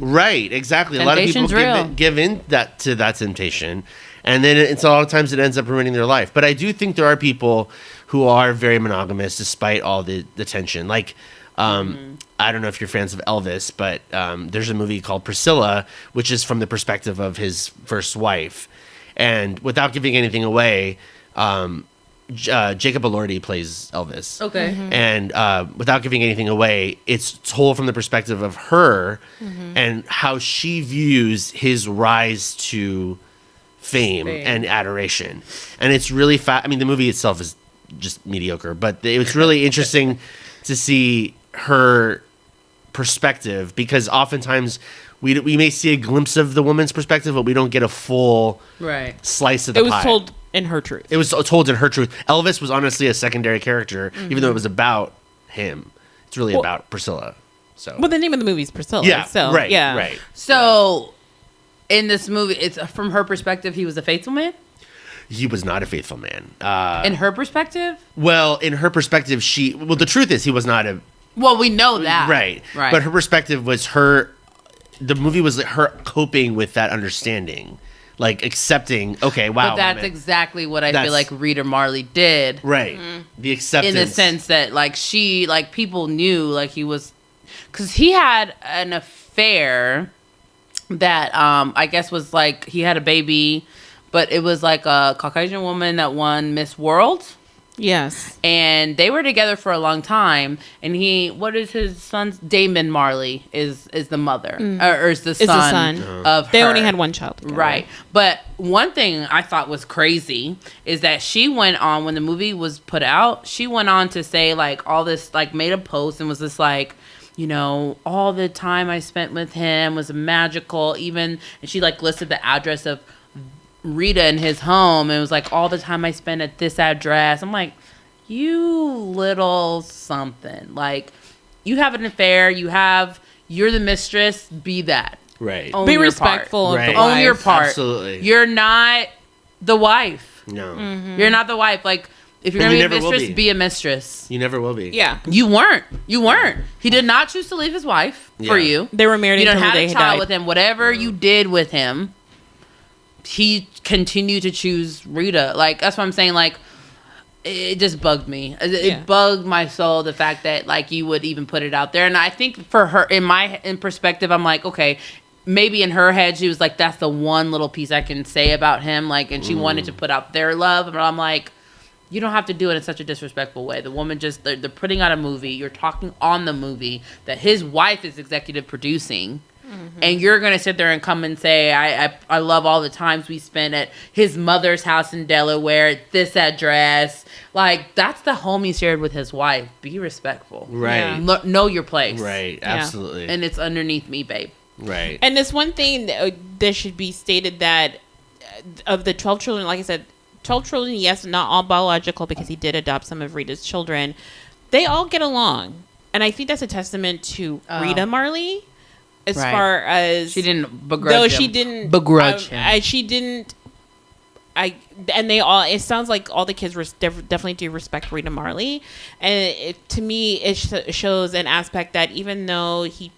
people, right? Exactly. Temptation's a lot of people give in to that temptation, and then it's a lot of times it ends up ruining their life. But I do think there are people who are very monogamous despite all the tension. Like, I don't know if you're fans of Elvis, but there's a movie called Priscilla, which is from the perspective of his first wife, and without giving anything away. Jacob Elordi plays Elvis. Okay. And without giving anything away, it's told from the perspective of her and how she views his rise to fame and adoration. And it's really I mean, the movie itself is just mediocre, but it's really interesting to see her perspective, because oftentimes we may see a glimpse of the woman's perspective, but we don't get a full slice of the pie. It was told in her truth. It was told in her truth. Elvis was honestly a secondary character, even though it was about him. It's really about Priscilla. So, well, the name of the movie is Priscilla. yeah, so, right, yeah. right. So, in this movie, it's from her perspective, he was a faithful man? He was not a faithful man. In her perspective? Well, in her perspective, the truth is he was not a... Well, we know that. Right. But her perspective was the movie was like her coping with that understanding. Like accepting, okay, wow. But that's exactly what I feel like Rita Marley did. Right. The acceptance. In the sense that, like, people knew, like, he was... Because he had an affair that, I guess was, like, he had a baby, but it was, like, a Caucasian woman that won Miss World. Yes. And they were together for a long time. And what is his son's? Damon Marley is the mother. Or is the son of her. They only had one child together. Right. But one thing I thought was crazy is that she went on, when the movie was put out, she went on to say, like, all this, like, made a post and was just like, you know, all the time I spent with him was magical. And she, like, listed the address of Rita in his home, and it was like, all the time I spent at this address. I'm like, you little something. Like, you have an affair, you're the mistress, be that. Right. Be respectful of the wife. Own your part. Absolutely. You're not the wife. No. You're not the wife. Like, if you're going to be a mistress, be a mistress. You never will be. Yeah. You weren't. He did not choose to leave his wife for you. They were married until the day he died. You don't have a child with him. Whatever you did with him, he continued to choose Rita. Like, that's what I'm saying. Like, it just bugged me. It bugged my soul, the fact that, like, you would even put it out there. And I think for her, in perspective, I'm like, okay, maybe in her head, she was like, that's the one little piece I can say about him. Like, and she wanted to put out their love. But I'm like, you don't have to do it in such a disrespectful way. The woman they're putting out a movie. You're talking on the movie that his wife is executive producing. And you're going to sit there and come and say, I love all the times we spent at his mother's house in Delaware at this address. Like, that's the home he shared with his wife. Be respectful. Right. Know your place. Right. Absolutely. And it's underneath me, babe. Right. And this one thing that should be stated, that of the 12 children, like I said, 12 children, yes, not all biological, because he did adopt some of Rita's children. They all get along. And I think that's a testament to Rita Marley. As far as she didn't begrudge him. She didn't begrudge him. She didn't. And they all. It sounds like all the kids definitely do respect Rita Marley, and to me, it shows an aspect that even though he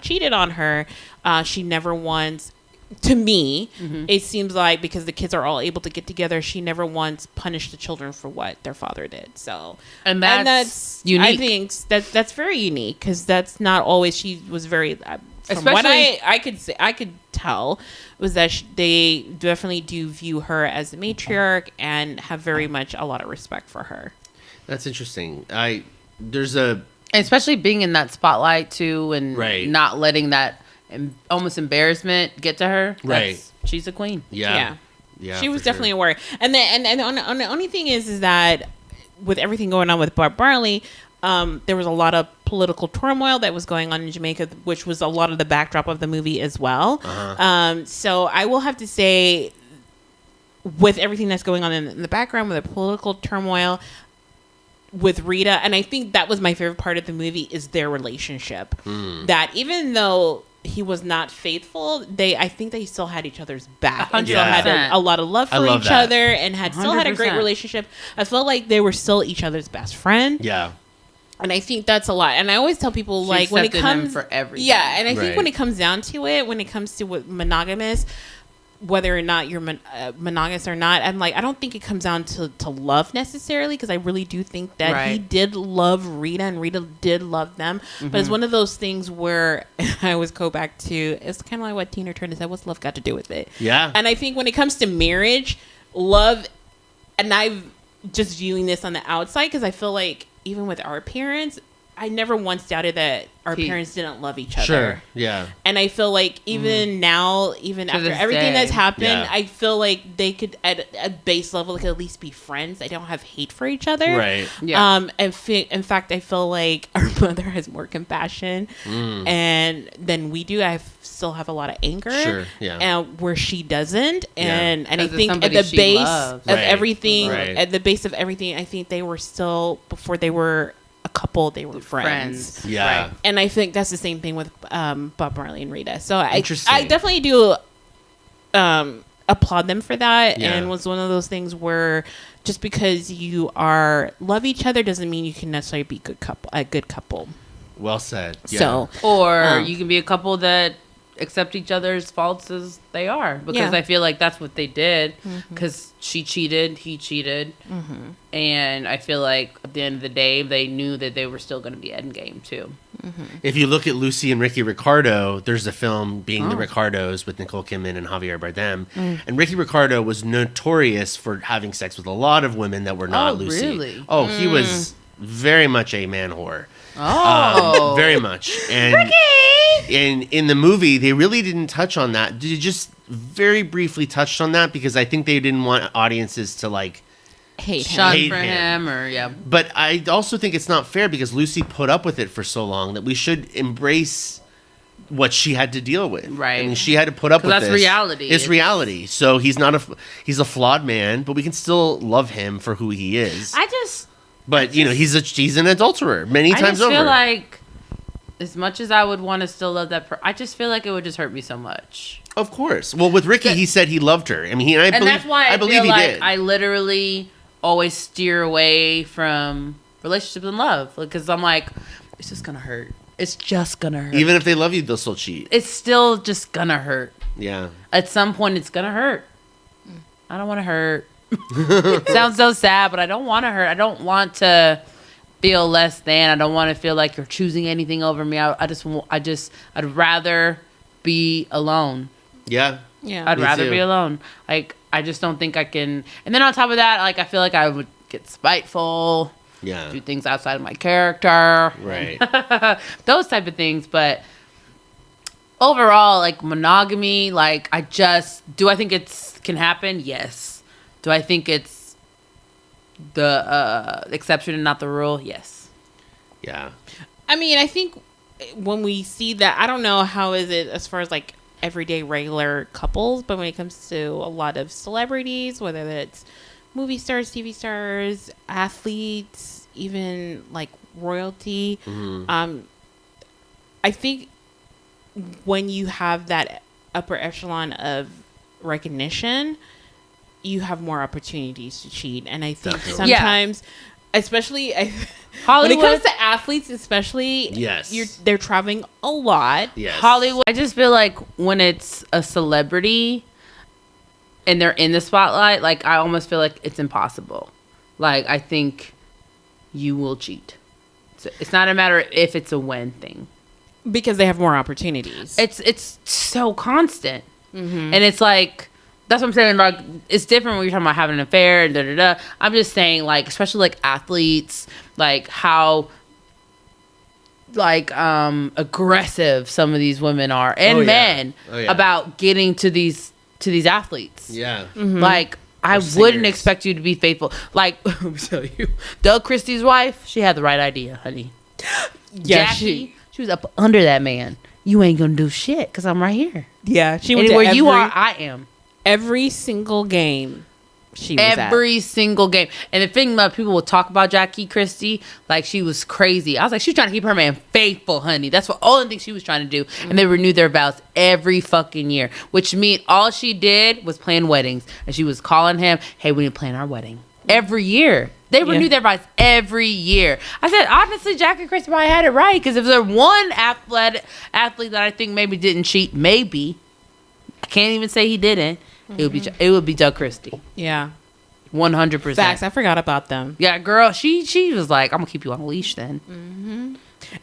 cheated on her, she never once. To me, it seems like, because the kids are all able to get together, she never once punished the children for what their father did. So, and that's unique. I think that's very unique, because that's not always. She was very. From what I could tell, was that they definitely do view her as a matriarch and have very much a lot of respect for her. That's interesting. Especially being in that spotlight too, and not letting that almost embarrassment get to her. Right. She's a queen. Yeah. She was definitely aware. And the only thing is that with everything going on with Bob Marley, there was a lot of political turmoil that was going on in Jamaica, which was a lot of the backdrop of the movie as well. So I will have to say, with everything that's going on in the background with the political turmoil, with Rita, and I think that was my favorite part of the movie, is their relationship. That even though he was not faithful, I think they still had each other's back and still had a lot of love for each other, and still had a great relationship. I felt like they were still each other's best friend. Yeah. And I think that's a lot. And I always tell people, She like, when it accepted comes him for everything. Yeah, and I think when it comes down to it, when it comes to monogamous, whether or not you're monogamous or not, I'm like, I don't think it comes down to love necessarily, because I really do think that he did love Rita and Rita did love them. But it's one of those things where I always go back to, it's kind of like what Tina Turner said, what's love got to do with it? Yeah. And I think when it comes to marriage, love, and I'm just viewing this on the outside, because I feel like even with our parents, I never once doubted that our parents didn't love each other. Sure, yeah. And I feel like even now, even after everything that's happened, I feel like they could, at a base level, they could at least be friends. They don't have hate for each other. Right. Yeah. In fact, I feel like our mother has more compassion and than we do. I still have a lot of anger. Sure, yeah. And where she doesn't. And I think at the base of everything, at the base of everything, I think they were still, before they were a couple, they were friends. Yeah. Right. And I think that's the same thing with Bob Marley and Rita. So I definitely do applaud them for that. Yeah. And it was one of those things where just because you love each other doesn't mean you can necessarily be a good couple. Well said. Yeah. So, or you can be a couple that accept each other's faults as they are, because I feel like that's what they did, because she cheated, he cheated, and I feel like at the end of the day they knew that they were still going to be endgame too. If you look at Lucy and Ricky Ricardo, there's a film, Being the Ricardos, with Nicole Kidman and Javier Bardem, and Ricky Ricardo was notorious for having sex with a lot of women that were not Lucy. Really? He was very much a man whore. Very much. And Ricky! And in the movie, they really didn't touch on that. They just very briefly touched on that, because I think they didn't want audiences to like hate him. But I also think it's not fair, because Lucy put up with it for so long, that we should embrace what she had to deal with. Right. I mean, she had to put up with that's this. Reality. It's reality. So he's a flawed man, but we can still love him for who he is. But he's an adulterer many times over. I just feel like, as much as I would want to still love that I just feel like it would just hurt me so much. Of course. Well, with Ricky, he said he loved her. I mean, that's why I believe he did. I literally always steer away from relationships and love, because I'm like, it's just gonna hurt. It's just gonna hurt. Even if they love you, they'll still cheat. It's still just gonna hurt. Yeah. At some point, it's gonna hurt. I don't want to hurt. It sounds so sad, but I don't want to hurt. I don't want to feel less than. I don't want to feel like you're choosing anything over me. I'd rather be alone. Yeah. I'd rather be alone. Like, I just don't think I can. And then on top of that, like, I feel like I would get spiteful. Yeah. Do things outside of my character. Right. Those type of things. But overall, like, monogamy, like, do I think can happen? Yes. Do I think it's the exception and not the rule? Yes. Yeah. I mean, I think when we see that, I don't know how is it as far as like everyday regular couples, but when it comes to a lot of celebrities, whether it's movie stars, TV stars, athletes, even like royalty, I think when you have that upper echelon of recognition, you have more opportunities to cheat. And I think sometimes, especially Hollywood, when it comes to athletes, especially, they're traveling a lot. Yes. Hollywood, I just feel like when it's a celebrity and they're in the spotlight, like, I almost feel like it's impossible. Like, I think you will cheat. So it's not a matter of if, it's a when thing. Because they have more opportunities. It's so constant. And it's like, that's what I'm saying. Like, it's different when you're talking about having an affair and da-da-da. I'm just saying, like, especially like athletes, like how like aggressive some of these women are and men about getting to these athletes. Yeah. Like, I wouldn't expect you to be faithful. Like, let me tell you, Doug Christie's wife, she had the right idea, honey. Yeah, Jackie, she was up under that man. You ain't gonna do shit because I'm right here. Yeah, she went where you are. I am. Every single game she was every single game. And the thing about people will talk about Jackie Christie like she was crazy. I was like, she's trying to keep her man faithful, honey. That's what all the things she was trying to do. And they renewed their vows every fucking year, which means all she did was plan weddings. And she was calling him, hey, we need to plan our wedding every year. They renewed their vows every year. I said, honestly, Jackie Christie probably had it right, because if there's one athlete that I think maybe didn't cheat, maybe, I can't even say he didn't. It would be Doug Christie. Yeah. 100%. Facts. I forgot about them. Yeah, girl. She was like, I'm gonna keep you on a leash then. Mm-hmm.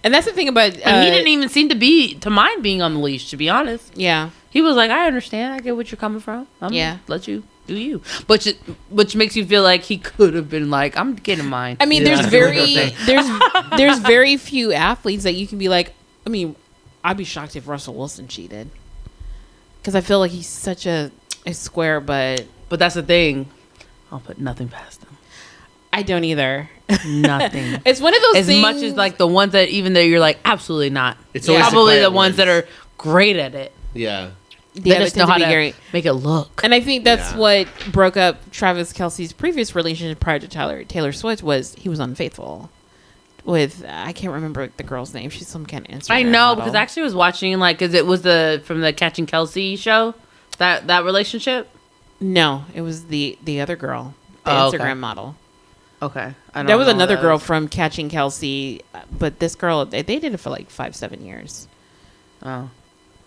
And that's the thing about. And he didn't even seem to mind being on the leash. To be honest. Yeah. He was like, I understand. I get what you're coming from. I'm gonna let you do you. Which makes you feel like he could have been like, I'm getting mine. I mean, there's very few athletes that you can be like. I mean, I'd be shocked if Russell Wilson cheated, because I feel like he's such a square. But that's the thing. I'll put nothing past him. I don't either. Nothing. It's one of those things. As much as like the ones that even though you're like absolutely not. It's probably the ones that are great at it. Yeah. They just know how to make it look. And I think that's what broke up Travis Kelce's previous relationship prior to Taylor Swift was he was unfaithful with, I can't remember the girl's name. She's some kind of Instagram I know, model. because I actually was watching, like, because it was from the Catching Kelsey show, that relationship. No, it was the other girl, the Instagram model. Okay. That was another girl from Catching Kelsey, but this girl, they did it for like 5-7 years. Oh.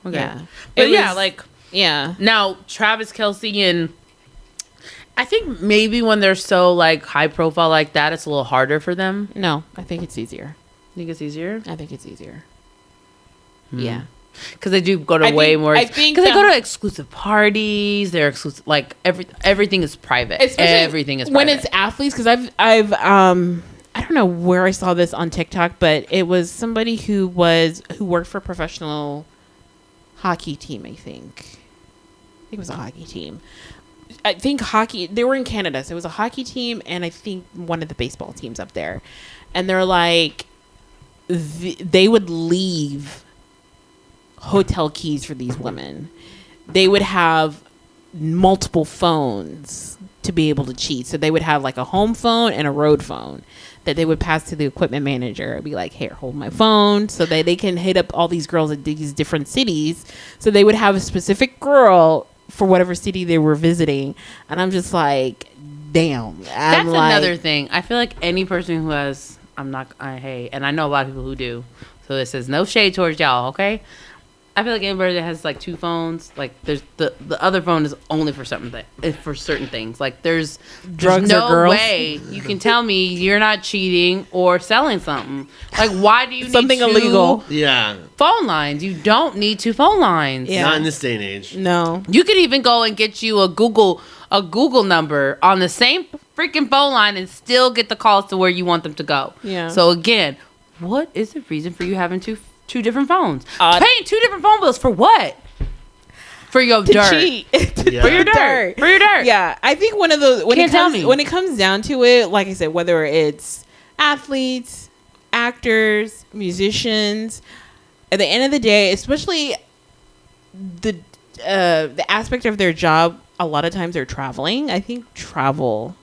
Okay. Yeah. But yeah. Yeah. Now, Travis Kelce and I think maybe when they're so like high profile like that, it's a little harder for them. No, I think it's easier. Think it's easier? I think it's easier. Yeah. Because they do go to way more. Because they go to exclusive parties. They're exclusive. Like everything is private. Everything is private. When it's athletes. Because I've I don't know where I saw this on TikTok, but it was somebody who worked for a professional hockey team. I think it was a hockey team. I think they were in Canada, so it was a hockey team, and I think one of the baseball teams up there. And they're like, they would leave hotel keys for these women. They would have multiple phones to be able to cheat. So they would have like a home phone and a road phone that they would pass to the equipment manager and be like, here, hold my phone, so that they can hit up all these girls at these different cities. So they would have a specific girl for whatever city they were visiting. And I'm just like, damn. That's another thing. I feel like any person who has, and I know a lot of people who do, so this is no shade towards y'all, okay? I feel like anybody that has like two phones, like there's the other phone is only for certain things. Like there's drugs no or girls. way you can tell me you're not cheating or selling something. Like why do you something need illegal? Yeah. Phone lines. You don't need two phone lines. Yeah. Not in this day and age. No. You could even go and get you a Google number on the same freaking phone line and still get the calls to where you want them to go. Yeah. So again, what is the reason for you having two different phones? Paying two different phone bills for what? For your dirt. Cheat. Yeah. For your dirt. For your dirt. Yeah, I think one of those when it comes down to it, like I said, whether it's athletes, actors, musicians, at the end of the day, especially the aspect of their job, a lot of times they're traveling. I think travel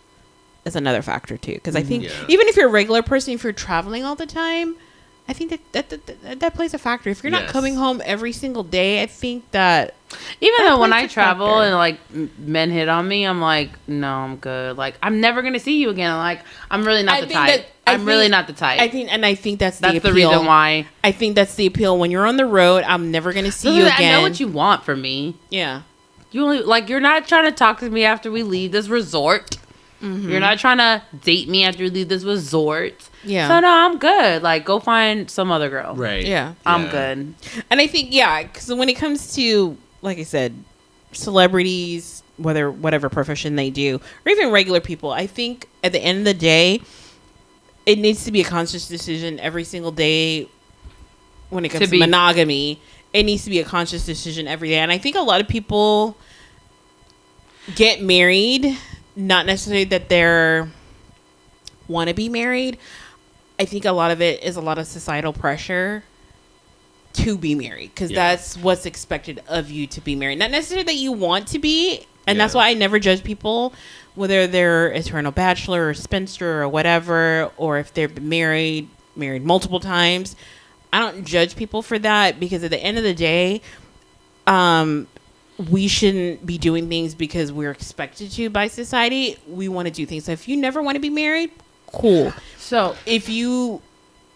is another factor too, because I think even if you're a regular person, if you're traveling all the time, I think that plays a factor. If you're not coming home every single day, I think that even though when I travel and like men hit on me, I'm like, no, I'm good. Like I'm never gonna see you again. Like I'm really not the type. I'm really not the type. I think that's the appeal. The reason why. I think that's the appeal. When you're on the road, I'm never gonna see you again. I know what you want from me. Yeah. You're not trying to talk to me after we leave this resort. Mm-hmm. You're not trying to date me after we leave this resort. Yeah. So no, I'm good. Like, go find some other girl. Right. Yeah. I'm good. And I think, because when it comes to, like I said, celebrities, whatever profession they do, or even regular people, I think at the end of the day, it needs to be a conscious decision every single day when it comes to monogamy. It needs to be a conscious decision every day. And I think a lot of people get married, not necessarily that they're want to be married. I think a lot of it is a lot of societal pressure to be married, because that's what's expected of you to be married. Not necessarily that you want to be, And that's why I never judge people, whether they're eternal bachelor or spinster or whatever, or if they're married multiple times. I don't judge people for that, because at the end of the day, we shouldn't be doing things because we're expected to by society. We want to do things. So if you never want to be married, cool. So if you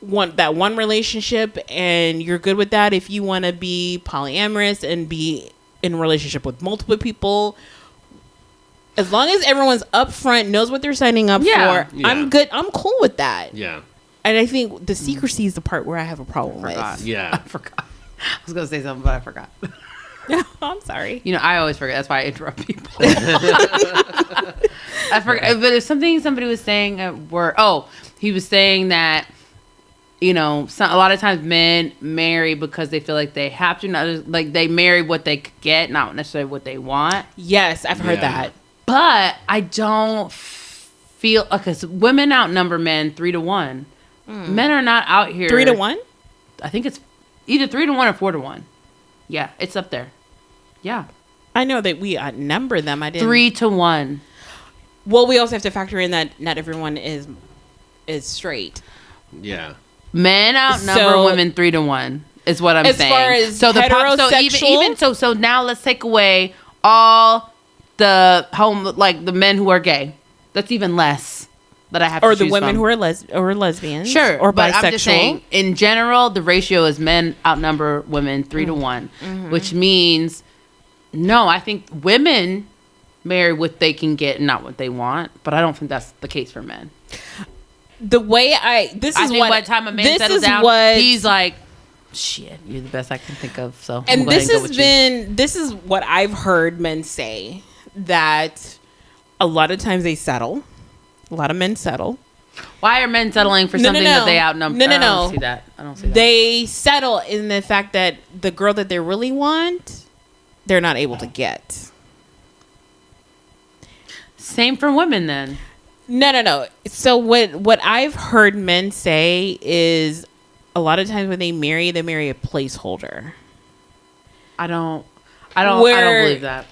want that one relationship and you're good with that, if you want to be polyamorous and be in a relationship with multiple people, as long as everyone's upfront, knows what they're signing up for, I'm good. I'm cool with that. Yeah. And I think the secrecy is the part where I have a problem with. Yeah. I forgot. I was going to say something, but I forgot. I'm sorry. You know, I always forget. That's why I interrupt people. I forgot. But it's something somebody was saying at work. Oh, he was saying that, you know, a lot of times men marry because they feel like they have to. Not like they marry what they could get, not necessarily what they want. Yes, I've heard that. But I don't feel, because women outnumber men 3-1. Men are not out here 3-1. I think it's either 3-1 or 4-1. Yeah, it's up there. Yeah, I know that we outnumber them. I didn't. 3-1. Well, we also have to factor in that not everyone is straight. Yeah. Men outnumber women 3-1 is what I'm saying. As far as so heterosexual, so now let's take away all the the men who are gay. That's even less that I have to choose from. Or the women who are lesbians. Sure. Or but bisexual. I'm just saying, in general, the ratio is men outnumber women 3-1, which means, no, I think women marry what they can get and not what they want. But I don't think that's the case for men. The way I think by the time a man settles down, he's like, shit, you're the best I can think of. So, and this is what I've heard men say, that a lot of times they settle. A lot of men settle. Why are men settling for something that they outnumber? No. I don't see that. They settle in the fact that the girl that they really want, they're not able to get. Same for women then. No. So what I've heard men say is, a lot of times when they marry a placeholder. I don't believe that.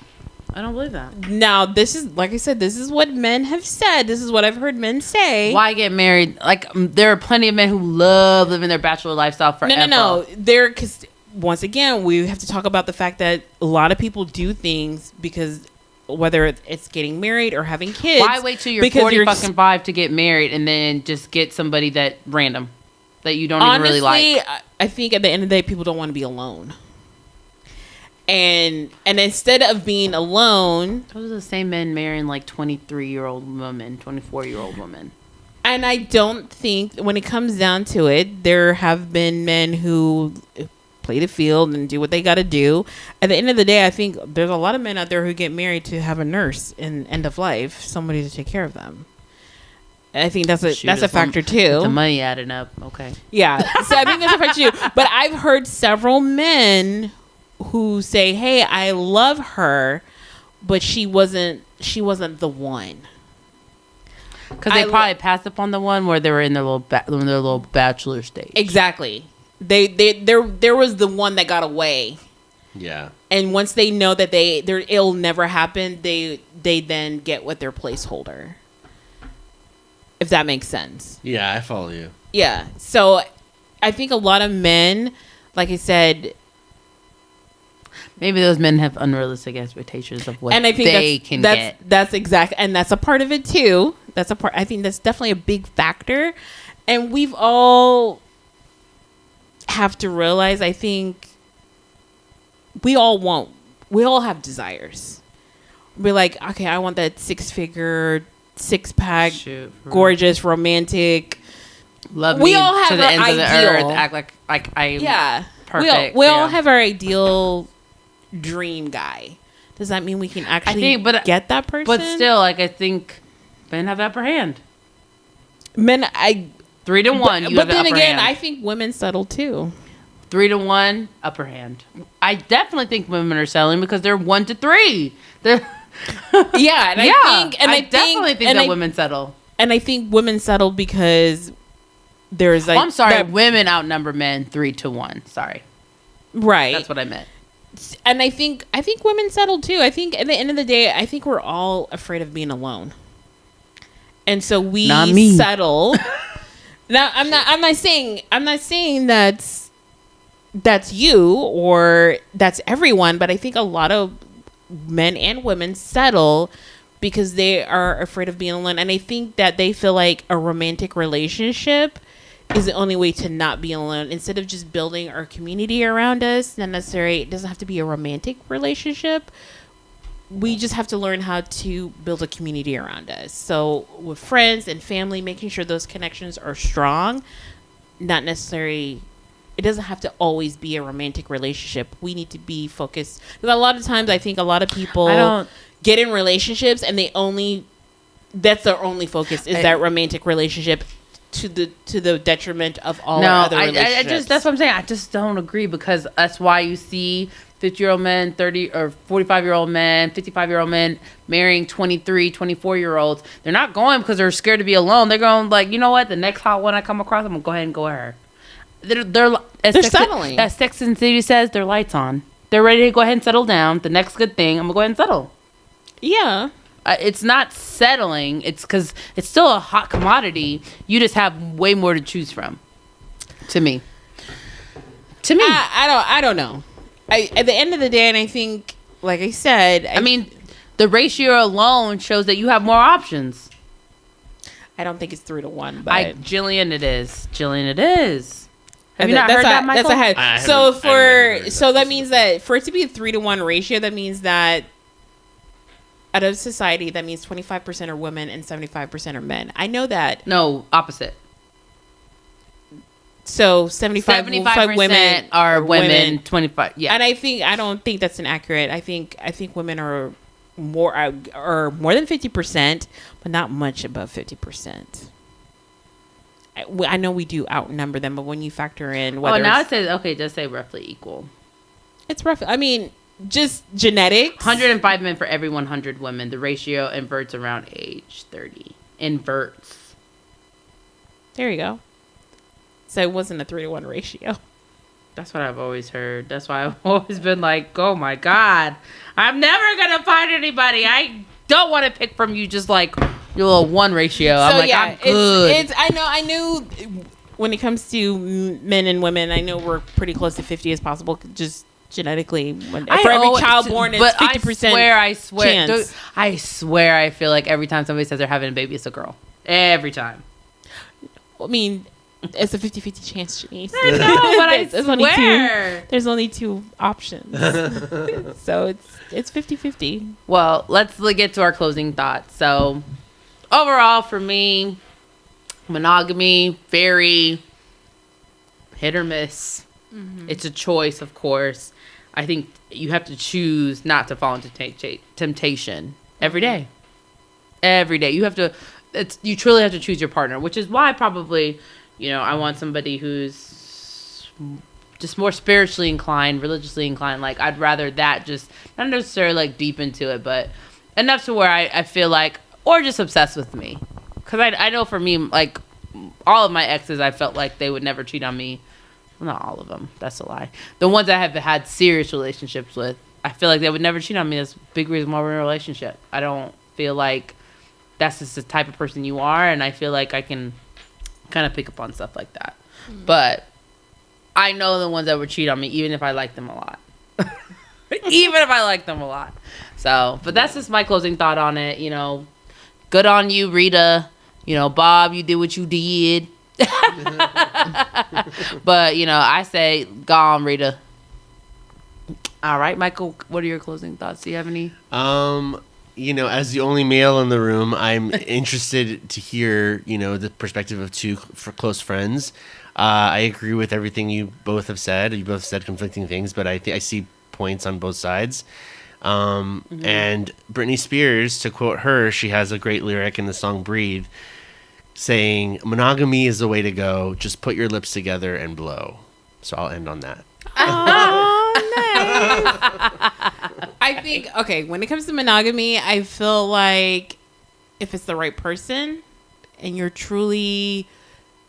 I don't believe that. Now, this is, like I said, this is what men have said. This is what I've heard men say. Why get married? Like, there are plenty of men who love living their bachelor lifestyle forever. No. Because, once again, we have to talk about the fact that a lot of people do things because, whether it's getting married or having kids. Why wait till you're 45 to get married and then just get somebody that random, that you don't even really like? I think at the end of the day, people don't want to be alone. And instead of being alone, those are the same men marrying like 23-year-old women, 24-year-old women. And I don't think, when it comes down to it, there have been men who play the field and do what they got to do. At the end of the day, I think there's a lot of men out there who get married to have a nurse in end of life, somebody to take care of them. I think that's a factor too. The money adding up, okay. Yeah, so I think that's a factor too. But I've heard several men who say, "Hey, I love her, but she wasn't the one." Because they probably passed up on the one where they were in their little bachelor stage. Exactly. There was the one that got away. Yeah. And once they know that it'll never happen, they then get with their placeholder. If that makes sense. Yeah, I follow you. Yeah. So I think a lot of men, like I said, maybe those men have unrealistic expectations of what they can get. That's exactly, and that's a part of it too. That's a part. I think that's definitely a big factor, and we've all have to realize. I think we all have desires. We're like, okay, I want that 6-figure, 6-pack, gorgeous, romantic. Love we me all have to the our ends ideal. of the earth. Act like I perfect. We all have our ideal dream guy. Does that mean we can actually get that person? But still, like, I think men have the upper hand. 3-1. But then again, I think women settle too. 3-1 upper hand. I definitely think women are settling because they're 1-3. Yeah, and I definitely think that women settle. And I think women settle because there's like. I'm sorry, women outnumber men 3-1. Sorry. Right. That's what I meant. And I think women settle too. I think at the end of the day, I think we're all afraid of being alone. And so we settle. Now, I'm not saying that's you or that's everyone, but I think a lot of men and women settle because they are afraid of being alone. And I think that they feel like a romantic relationship is the only way to not be alone. Instead of just building our community around us, not necessarily, it doesn't have to be a romantic relationship. We just have to learn how to build a community around us. So with friends and family, making sure those connections are strong, not necessarily, it doesn't have to always be a romantic relationship. We need to be focused. Because a lot of times I think a lot of people get in relationships and that's their only focus is that romantic relationship to the detriment of all other relationships. That's what I'm saying. I just don't agree because that's why you see 50-year-old men, 30 or 45-year-old men, 55-year-old men marrying 23, 24-year-olds. They're not going because they're scared to be alone. They're going like, you know what? The next hot one I come across, I'm going to go ahead and go with her. They're settling. As Sex and the City says, their lights on. They're ready to go ahead and settle down. The next good thing, I'm going to go ahead and settle. Yeah. It's not settling. It's because it's still a hot commodity. You just have way more to choose from. To me. I don't know. At the end of the day, and I think, like I said, I mean, the ratio alone shows that you have more options. I don't think it's 3-1, but Gillian, it is. Have you not heard that, Michael? So that means that for it to be a 3-1 ratio, that means that out of society, that means 25% are women and 75% are men. I know that. No, opposite. So 75% women are women. 25, yeah. And I don't think that's inaccurate. I think women are more than 50%, but not much above 50%. I know we do outnumber them, but when you factor in whether now it says just say roughly equal. It's roughly. I mean, just genetics. 105 men for every 100 women. The ratio inverts around age 30. Inverts. There you go. So it wasn't a 3-1 ratio. That's what I've always heard. That's why I've always been like, oh my God, I'm never going to find anybody. I don't want to pick from you just like your little 1 ratio. I'm like, I'm good. I knew when it comes to men and women, I know we're pretty close to 50 as possible, just genetically. For every child born, it's 50%. I swear. Chance. I swear I feel like every time somebody says they're having a baby, it's a girl. Every time. I mean, it's a 50-50 chance, Janice. I know, but I swear. There's only 2 options. So it's 50-50. Well, let's get to our closing thoughts. So, overall, for me, monogamy, very hit or miss. Mm-hmm. It's a choice, of course. I think you have to choose not to fall into temptation every day. Every day. You truly have to choose your partner, which is why probably... I want somebody who's just more spiritually inclined, religiously inclined. Like, I'd rather that just, not necessarily, like, deep into it, but enough to where I feel like, or just obsessed with me. Because I know for me, like, all of my exes, I felt like they would never cheat on me. Well, not all of them. That's a lie. The ones I have had serious relationships with, I feel like they would never cheat on me. That's a big reason why we're in a relationship. I don't feel like that's just the type of person you are, and I feel like I can kind of pick up on stuff like that. But I know the ones that would cheat on me, even if I like them a lot. So, but that's just my closing thought on it. Good on you, Rita. Bob, you did what you did. But, I say, go on, Rita. All right, Michael, what are your closing thoughts? Do you have any? As the only male in the room, I'm interested to hear, the perspective of 2 close friends. I agree with everything you both have said. You both said conflicting things, but I see points on both sides. And Britney Spears, to quote her, she has a great lyric in the song Breathe, saying, monogamy is the way to go. Just put your lips together and blow. So I'll end on that. Oh, nice. I think, when it comes to monogamy, I feel like if it's the right person and you're truly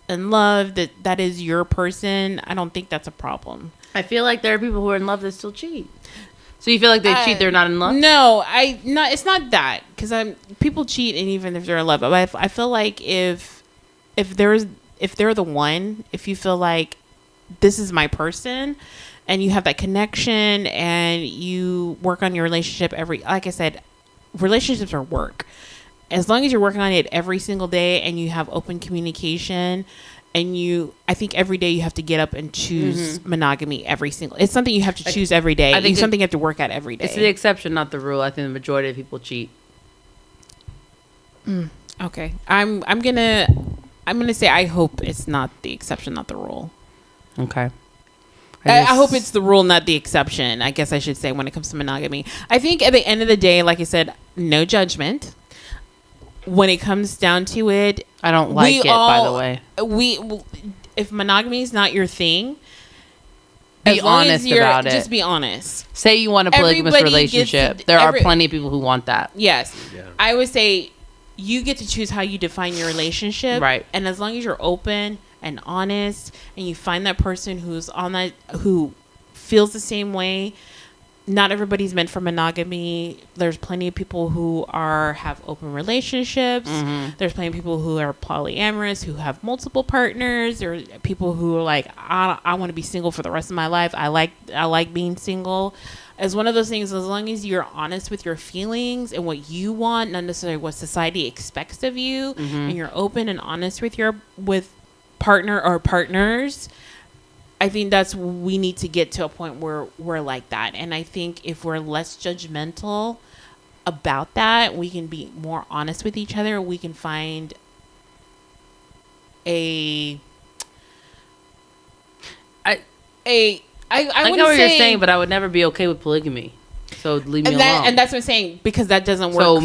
in love, that is your person, I don't think that's a problem. I feel like there are people who are in love that still cheat. So you feel like they cheat, they're not in love? No, it's not that, because people cheat, and even if they're in love, but I feel like if they're the one, if you feel like this is my person, and you have that connection, and you work on your relationship like I said, relationships are work. As long as you're working on it every single day, and you have open communication. And I think every day you have to get up and choose monogamy it's something you have to choose every day. I think it's something you have to work at every day. It's the exception, not the rule. I think the majority of people cheat. Okay. I'm gonna say I hope it's not the exception, not the rule. Okay. I hope it's the rule, not the exception. I guess I should say when it comes to monogamy. I think at the end of the day, like I said, no judgment. When it comes down to it, I don't like it, by the way. If monogamy is not your thing, be honest about it. Just be honest. Say you want a polygamous relationship. There are plenty of people who want that. Yes. Yeah. I would say you get to choose how you define your relationship. Right. And as long as you're open and honest, and you find that person who feels the same way. Not everybody's meant for monogamy. There's plenty of people who have open relationships. There's plenty of people who are polyamorous, who have multiple partners. There are people who are like, I want to be single for the rest of my life. I like being single. As one of those things, as long as you're honest with your feelings and what you want, not necessarily what society expects of you, and you're open and honest with your partner or partners, I think we need to get to a point where we're like that. And I think if we're less judgmental about that, we can be more honest with each other. We can find I know what you're saying, but I would never be okay with polygamy. So leave me alone. And that's what I'm saying, because that doesn't work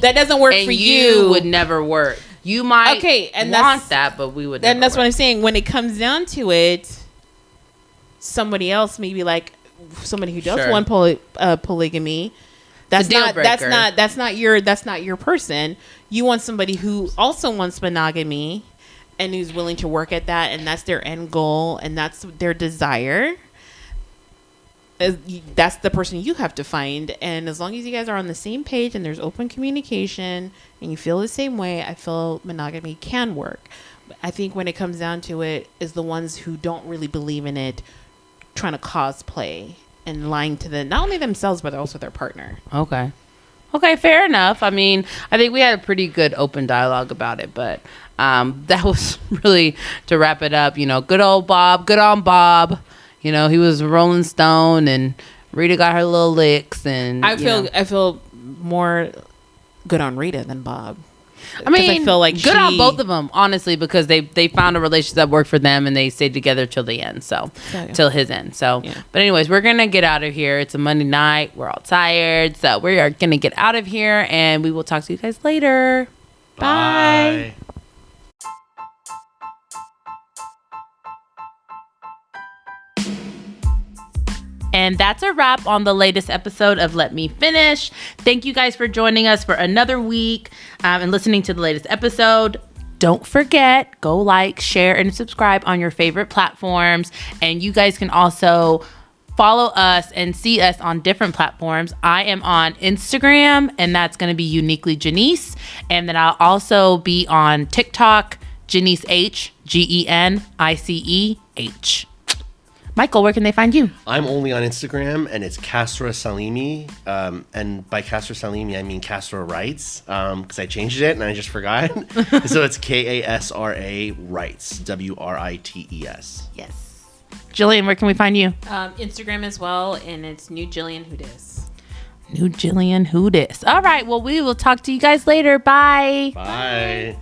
that doesn't work for you. You would never work. You might want that, but we would never. And that's what I'm saying. When it comes down to it, somebody else, maybe like somebody who does want polygamy, that's not your person. You want somebody who also wants monogamy and who's willing to work at that, and that's their end goal, and that's their desire. That's the person you have to find. And as long as you guys are on the same page and there's open communication and you feel the same way, I feel monogamy can work. But I think when it comes down to it, is the ones who don't really believe in it trying to cosplay and lying to not only themselves but also their partner. Okay, fair enough. I mean, I think we had a pretty good open dialogue about it, but that was really to wrap it up. Good old Bob, good on Bob. He was a Rolling Stone, and Rita got her little licks, and I feel more good on Rita than Bob. I mean, I feel like good on both of them, honestly, because they found a relationship that worked for them, and they stayed together till the end. Till his end. So, yeah. But anyways, we're gonna get out of here. It's a Monday night. We're all tired, so we are gonna get out of here, and we will talk to you guys later. Bye. And that's a wrap on the latest episode of Let Me Finish. Thank you guys for joining us for another week and listening to the latest episode. Don't forget, go like, share, and subscribe on your favorite platforms. And you guys can also follow us and see us on different platforms. I am on Instagram, and that's going to be Uniquely Janice. And then I'll also be on TikTok, Janice H, GENICEH. Michael, where can they find you? I'm only on Instagram, and it's Kasra Salimi. And by Kasra Salimi, I mean Kasra Writes, because I changed it and I just forgot. So it's KASRA Writes, WRITES. Yes. Gillian, where can we find you? Instagram as well, and it's New Gillian Who Dis. New Gillian Who Dis. All right, well, we will talk to you guys later. Bye. Bye.